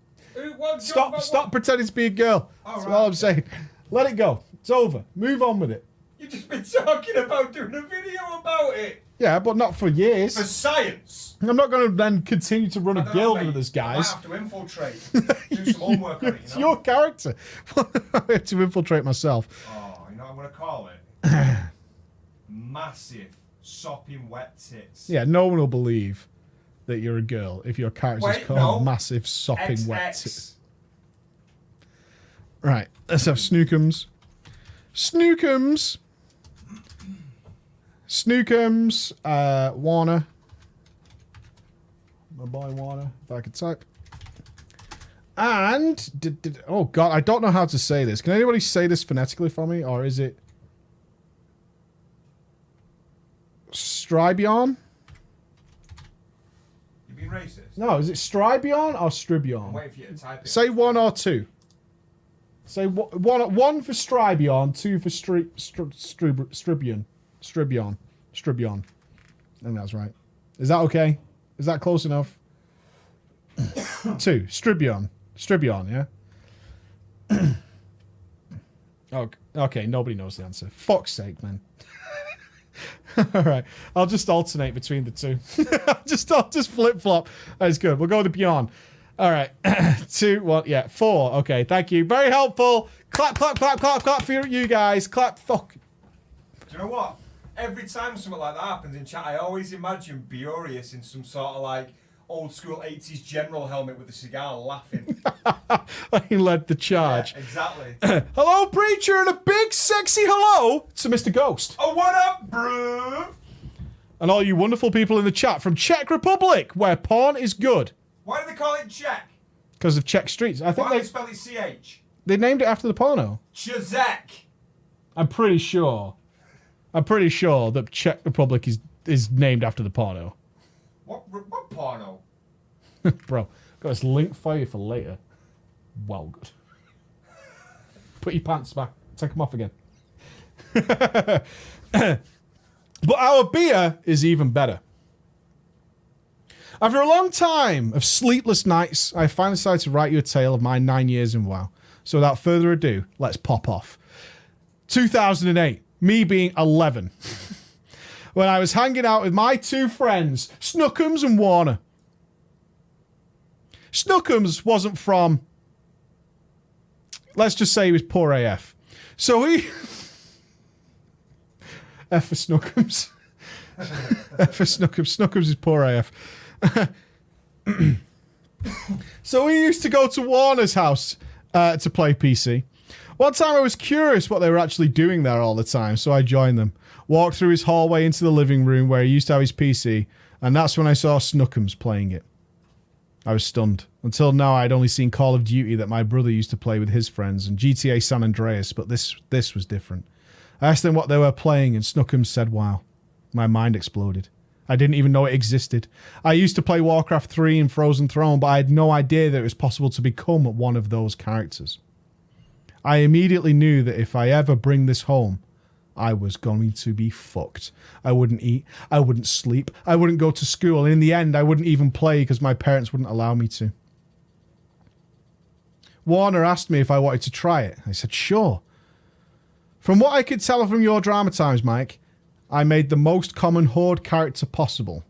What joke Stop about Stop what? pretending to be a girl. That's right. all I'm saying. Let it go. It's over. Move on with it. You've just been talking about doing a video about it. Yeah, but not for years. For science. I'm not going to then continue to run a I don't guild know, mate. with us, I might guys. have to infiltrate. Do some homework on it, It's you know? your character. I have to infiltrate myself. Oh, you know what I'm going to call it? Massive, sopping wet tits. Yeah, no one will believe that you're a girl if your character's Wait, called no. Massive Sopping Wet. XX. Right, let's have Snookums. Snookums. Snookums. Warner. My boy Warner, if I could type. And, oh god, I don't know how to say this. Can anybody say this phonetically for me? Or is it Stribion? You being racist? No, is it Stribion or I'm Stribion? waiting for you to type it. Say one or two. Say one for Stribion, two for Stribion. Stribion. I think that's right. Is that okay? Is that close enough? Two. Stribion, yeah? Okay, nobody knows the answer. Fuck's sake, man. Alright, I'll just alternate between the two. I'll just flip-flop. That's good. We'll go to Beyond. Alright. 2, 1, yeah. 4. Okay, thank you. Very helpful. Clap for you guys. Clap. Fuck. Do you know what? Every time something like that happens in chat, I always imagine Biorius in some sort of like old school 80s general helmet with a cigar laughing. He led the charge. Yeah, exactly. Hello, preacher, and a big sexy hello to Mr. Ghost. Oh, what up, bro? And all you wonderful people in the chat from Czech Republic, where porn is good. Why do they call it Czech? Because of Czech streets. I think Why do they spell it CH? they named it after the porno. Czech. I'm pretty sure that Czech Republic is named after the porno. What porno? Bro, got this link for you for later. Well good. Put your pants back. Take them off again. But our beer is even better. After a long time of sleepless nights, I finally decided to write you a tale of my 9 years in WoW. So without further ado, let's pop off. 2008, me being 11. When I was hanging out with my two friends, Snookums and Warner. Snookums wasn't from... Let's just say he was poor AF. So he... F for Snookums. F for Snookums. Snookums is poor AF. So we used to go to Warner's house to play PC. One time I was curious what they were actually doing there all the time, so I joined them. Walked through his hallway into the living room where he used to have his PC, and that's when I saw Snookums playing it. I was stunned. Until now, I'd only seen Call of Duty that my brother used to play with his friends, and GTA San Andreas, but this was different. I asked them what they were playing, and Snookums said, wow. My mind exploded. I didn't even know it existed. I used to play Warcraft 3 and Frozen Throne, but I had no idea that it was possible to become one of those characters. I immediately knew that if I ever bring this home, I was going to be fucked. I wouldn't eat, I wouldn't sleep, I wouldn't go to school, and in the end, I wouldn't even play because my parents wouldn't allow me to. Warner asked me if I wanted to try it. I said, sure. From what I could tell from your drama times, Mike, I made the most common Horde character possible.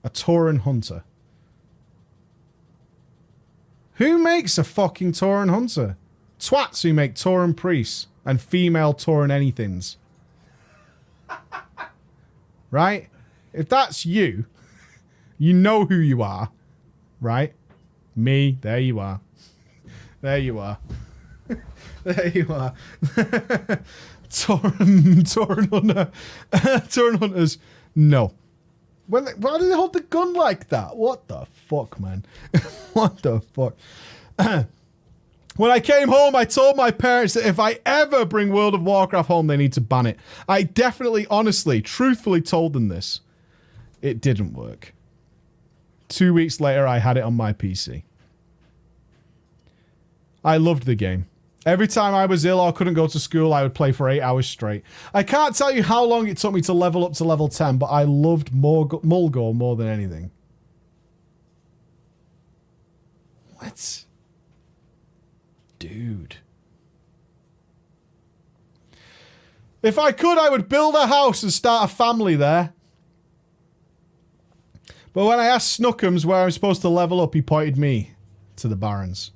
A Tauren Hunter. Who makes a fucking Tauren Hunter? Twats who make Tauren priests and female Tauren anythings. Right? If that's you, you know who you are. Right? Me, there you are. There you are. There you are. Tauren Hunter. Tauren Hunters. No. Why do they hold the gun like that? What the fuck, man? What the fuck? When I came home, I told my parents that if I ever bring World of Warcraft home, they need to ban it. I definitely, honestly, truthfully told them this. It didn't work. 2 weeks later, I had it on my PC. I loved the game. Every time I was ill or couldn't go to school, I would play for 8 hours straight. I can't tell you how long it took me to level up to level 10, but I loved Mulgore more than anything. What? Dude. If I could, I would build a house and start a family there. But when I asked Snookums where I'm supposed to level up, he pointed me to the Barrens.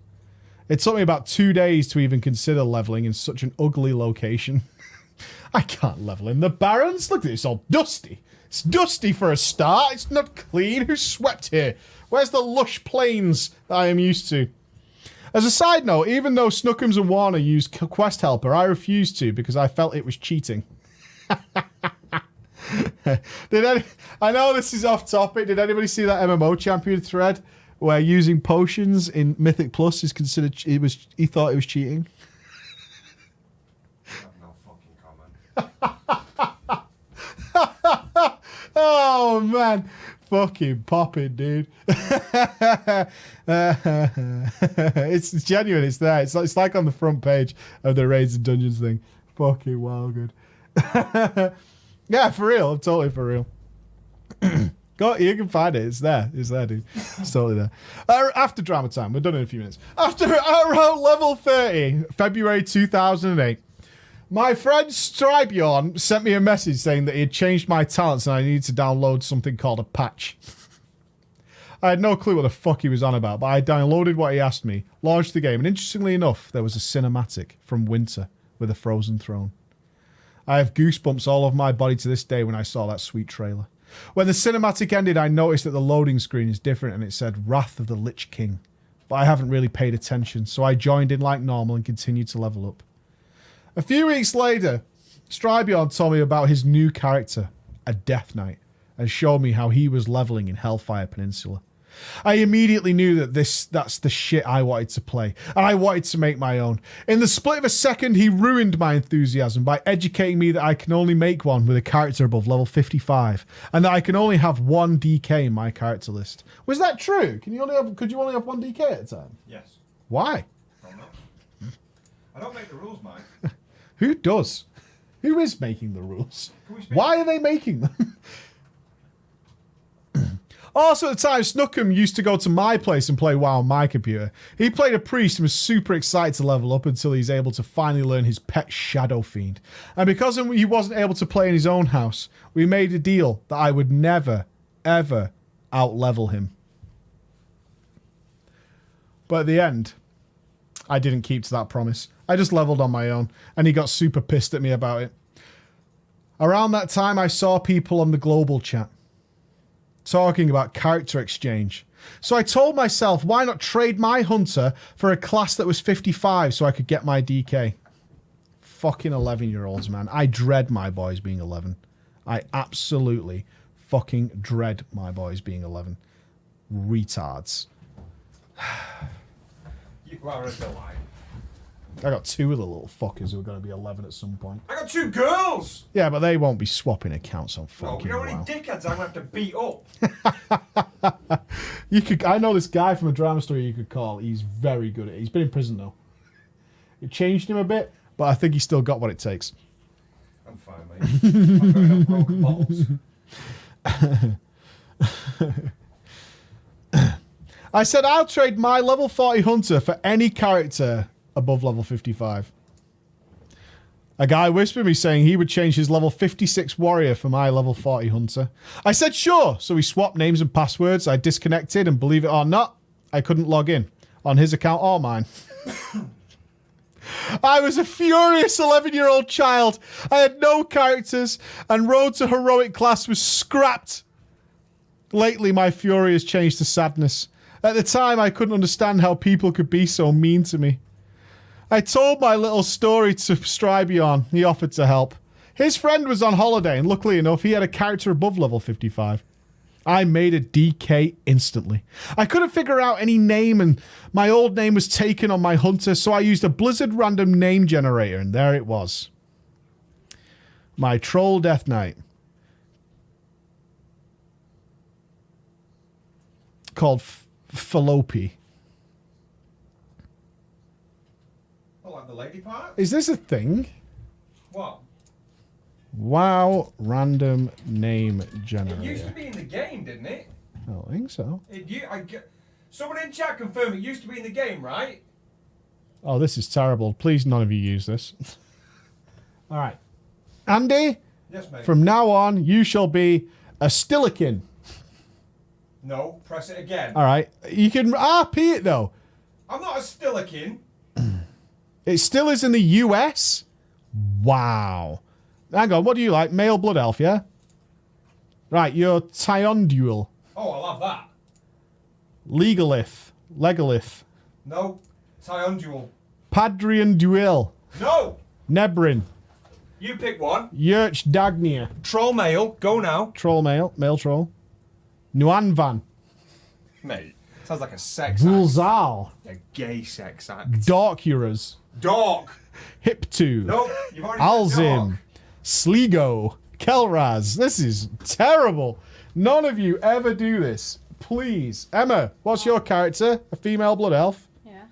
It took me about 2 days to even consider leveling in such an ugly location. I can't level in the Barrens. Look at this, all dusty. It's dusty for a start. It's not clean. Who swept here? Where's the lush plains that I am used to? As a side note, even though Snookums and Warner used Quest Helper, I refused to because I felt it was cheating. I know this is off topic. Did anybody see that MMO champion thread where using potions in Mythic Plus is considered? He thought it was cheating. I have no fucking comment. Oh man, fucking popping, dude. It's genuine. It's there. It's like on the front page of the Raids and Dungeons thing. Fucking well good. Yeah, for real. I'm totally for real. Go, you can find it. It's there. It's there, dude. It's totally there. After drama time. We're done in a few minutes. After around level 30, February 2008, my friend Stribion sent me a message saying that he had changed my talents and I needed to download something called a patch. I had no clue what the fuck he was on about, but I downloaded what he asked me, launched the game, and interestingly enough, there was a cinematic from Winter with a frozen throne. I have goosebumps all over my body to this day when I saw that sweet trailer. When the cinematic ended, I noticed that the loading screen is different and it said Wrath of the Lich King. But I haven't really paid attention, so I joined in like normal and continued to level up. A few weeks later, Stribion told me about his new character, a Death Knight, and showed me how he was leveling in Hellfire Peninsula. I immediately knew that that's the shit I wanted to play, and I wanted to make my own. In the split of a second, he ruined my enthusiasm by educating me that I can only make one with a character above level 55, and that I can only have one DK in my character list. Was that true? Could you only have one DK at a time? Yes. Why? I don't know. I don't make the rules, Mike. Who does? Who is making the rules? Can we speak? Why are they making them? Also, at the time, Snookum used to go to my place and play WoW on my computer. He played a priest and was super excited to level up until he's able to finally learn his pet Shadow Fiend. And because he wasn't able to play in his own house, we made a deal that I would never, ever out-level him. But at the end, I didn't keep to that promise. I just leveled on my own, and he got super pissed at me about it. Around that time, I saw people on the global chat talking about character exchange. So I told myself, why not trade my hunter for a class that was 55 so I could get my DK? Fucking 11-year-olds, man. I dread my boys being 11. I absolutely fucking dread my boys being 11. Retards. You are a delight. I got two of the little fuckers who are going to be 11 at some point. I got 2 girls! Yeah, but they won't be swapping accounts on Well, fucking you know how many WoW. dickheads I'm going to have to beat up? I know this guy from a drama story you could call. He's very good at it. He's been in prison, though. It changed him a bit, but I think he's still got what it takes. I'm fine, mate. I've got enough broken bottles. I said I'll trade my level 40 hunter for any character above level 55. A guy whispered me saying he would change his level 56 warrior for my level 40 hunter. I said sure, so we swapped names and passwords. I disconnected, and believe it or not, I couldn't log in on his account or mine. I was a furious 11-year-old child. I had no characters, and Road to Heroic class was scrapped. Lately, my fury has changed to sadness. At the time, I couldn't understand how people could be so mean to me. I told my little story to Stribion. He offered to help. His friend was on holiday, and luckily enough, he had a character above level 55. I made a DK instantly. I couldn't figure out any name, and my old name was taken on my hunter, so I used a Blizzard random name generator, and there it was. My Troll Death Knight. Called Fallope. Oh, like the lady part? Is this a thing? What? WoW random name generator. It used to be in the game, didn't it? I don't think so. Someone in chat confirm it used to be in the game, right? Oh, this is terrible. Please, none of you use this. All right. Andy, Yes, mate. from now on, you shall be a Stillikin. No, press it again. All right. You can RP it, though. I'm not a Stillikin. It still is in the US? Wow. Hang on, what do you like? Male blood elf, yeah? Right, you're Tyondual. Oh, I'll have that. Legalith. No, Tyondual. Padrian Duil. No! Nebrin. You pick one. Yurch Dagnia. Troll male, go now. Troll male troll. Nuanvan. Mate, sounds like a sex act. Bulzal. A gay sex act. Dorkuras. Dog. Hiptu. Nope, you've already said Alzim. dog. Sligo. Kelraz. This is terrible. None of you ever do this. Please. Emma, what's your character? A female blood elf? Yeah.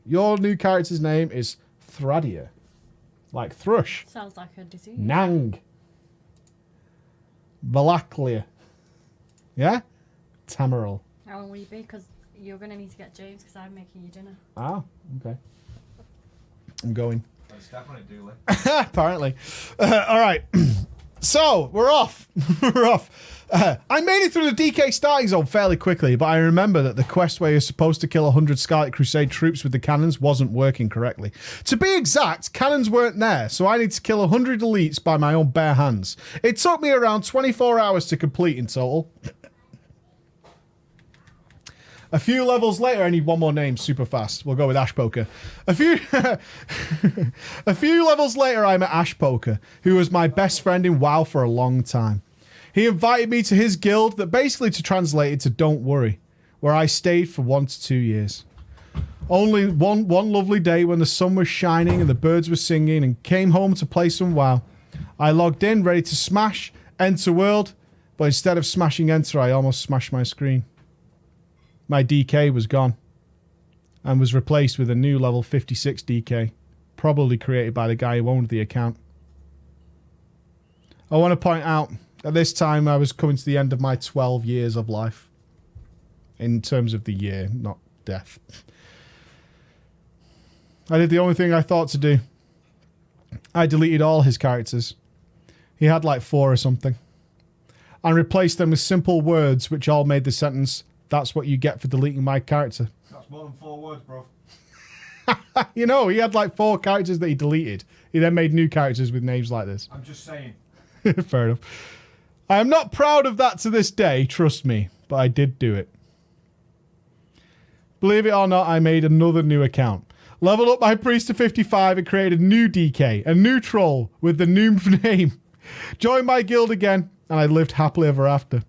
Your new character's name is Thradia. Like thrush. Sounds like a disease. Nang. Valaklia. Yeah? Tamaril. How long will you be? Because you're going to need to get James because I'm making you dinner. Ah, okay. I'm going. That's definitely Dooley. Apparently. All right. So, we're off. We're off. I made it through the DK starting zone fairly quickly, but I remember that the quest where you're supposed to kill 100 Scarlet Crusade troops with the cannons wasn't working correctly. To be exact, cannons weren't there, so I need to kill 100 elites by my own bare hands. It took me around 24 hours to complete in total. A few levels later, I need one more name super fast. We'll go with Ash Poker. A few levels later, I met Ash Poker, who was my best friend in WoW for a long time. He invited me to his guild that basically to translate it to Don't Worry, where I stayed for 1 to 2 years. Only one lovely day when the sun was shining and the birds were singing and came home to play some WoW. I logged in ready to smash Enter World, but instead of smashing Enter, I almost smashed my screen. My DK was gone and was replaced with a new level 56 DK, probably created by the guy who owned the account. I want to point out, at this time I was coming to the end of my 12 years of life. In terms of the year, not death. I did the only thing I thought to do. I deleted all his characters. He had like 4 or something. And replaced them with simple words which all made the sentence, "That's what you get for deleting my character." That's more than 4 words, bro. You know, he had like 4 characters that he deleted. He then made new characters with names like this. I'm just saying. Fair enough. I am not proud of that to this day, trust me, but I did do it. Believe it or not, I made another new account. Leveled up my priest to 55 and created a new DK, a new troll with the new name. Joined my guild again, and I lived happily ever after.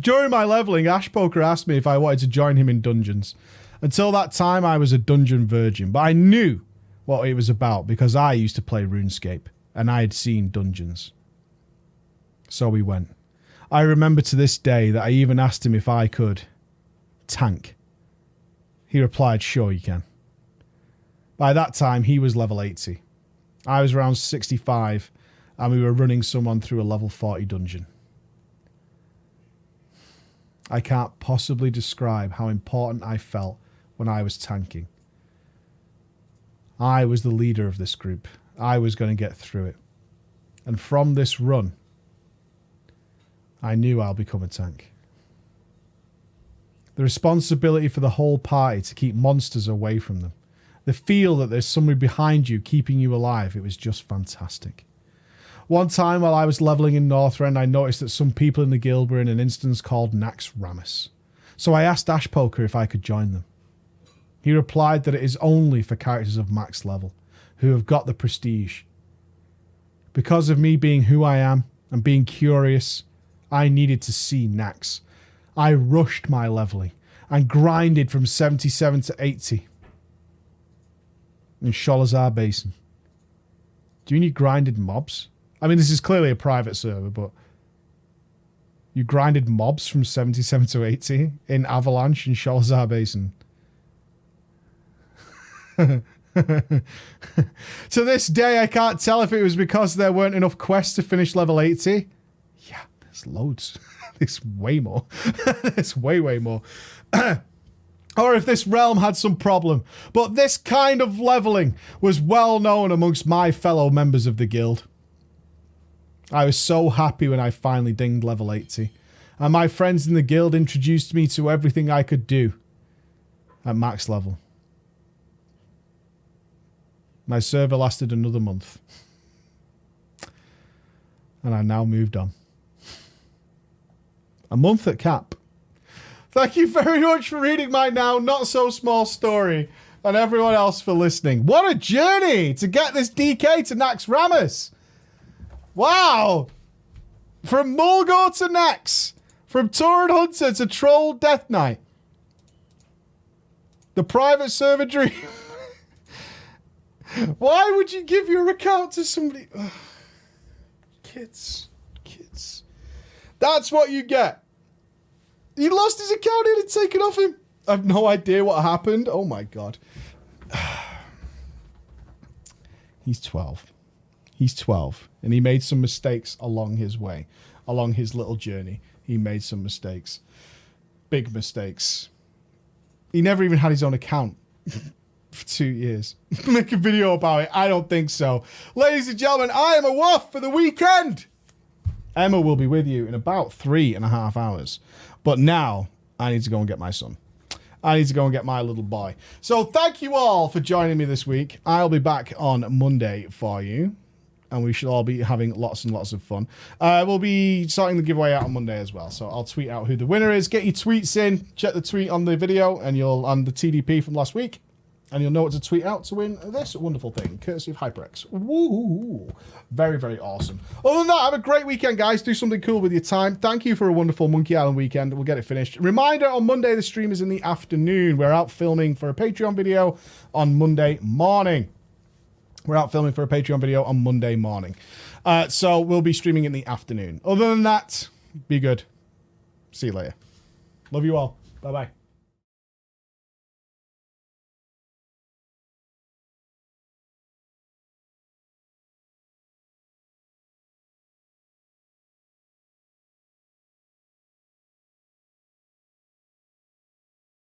During my leveling, Ash Poker asked me if I wanted to join him in dungeons. Until that time, I was a dungeon virgin, but I knew what it was about because I used to play RuneScape, and I had seen dungeons. So we went. I remember to this day that I even asked him if I could tank. He replied, "Sure you can." By that time, he was level 80. I was around 65, and we were running someone through a level 40 dungeon. I can't possibly describe how important I felt when I was tanking. I was the leader of this group. I was going to get through it. And from this run, I knew I'll become a tank. The responsibility for the whole party to keep monsters away from them. The feel that there's somebody behind you keeping you alive. It was just fantastic. One time while I was leveling in Northrend, I noticed that some people in the guild were in an instance called Nax Ramus. So I asked Ash Poker if I could join them. He replied that it is only for characters of max level, who have got the prestige. Because of me being who I am, and being curious, I needed to see Nax. I rushed my leveling and grinded from 77 to 80 in Sholazar Basin. Do you mean you grinded mobs? I mean, this is clearly a private server, but you grinded mobs from 77 to 80 in Avalanche in Sholazar Basin. To this day, I can't tell if it was because there weren't enough quests to finish level 80. Yeah, there's loads. There's way more. There's way more. Or if this realm had some problem. But this kind of leveling was well known amongst my fellow members of the guild. I was so happy when I finally dinged level 80. And my friends in the guild introduced me to everything I could do at max level. My server lasted another month. And I now moved on. A month at cap. Thank you very much for reading my now not so small story, and everyone else for listening. What a journey to get this DK to Naxxramas. Wow. From Mulgore to Nax. From Tauren Hunter to Troll Death Knight. The private server dream. Why would you give your account to somebody? Ugh. Kids. That's what you get. He lost his account, it had taken off him. I have no idea what happened. Oh my god. He's 12. He's 12. And he made some mistakes along his way. Along his little journey. He made some mistakes. Big mistakes. He never even had his own account. For 2 years. Make a video about it. I don't think so. Ladies and gentlemen, I am a waff for the weekend. Emma will be with you in about 3.5 hours. But now, I need to go and get my son. I need to go and get my little boy. So thank you all for joining me this week. I'll be back on Monday for you. And we should all be having lots and lots of fun. We'll be starting the giveaway out on Monday as well. So I'll tweet out who the winner is. Get your tweets in. Check the tweet on the video and you'll on the TDP from last week. And you'll know what to tweet out to win this wonderful thing, courtesy of HyperX. Woo! Very, very awesome. Other than that, have a great weekend, guys. Do something cool with your time. Thank you for a wonderful Monkey Island weekend. We'll get it finished. Reminder, on Monday, the stream is in the afternoon. We're out filming for a Patreon video on Monday morning. So we'll be streaming in the afternoon. Other than that, be good. See you later. Love you all. Bye-bye.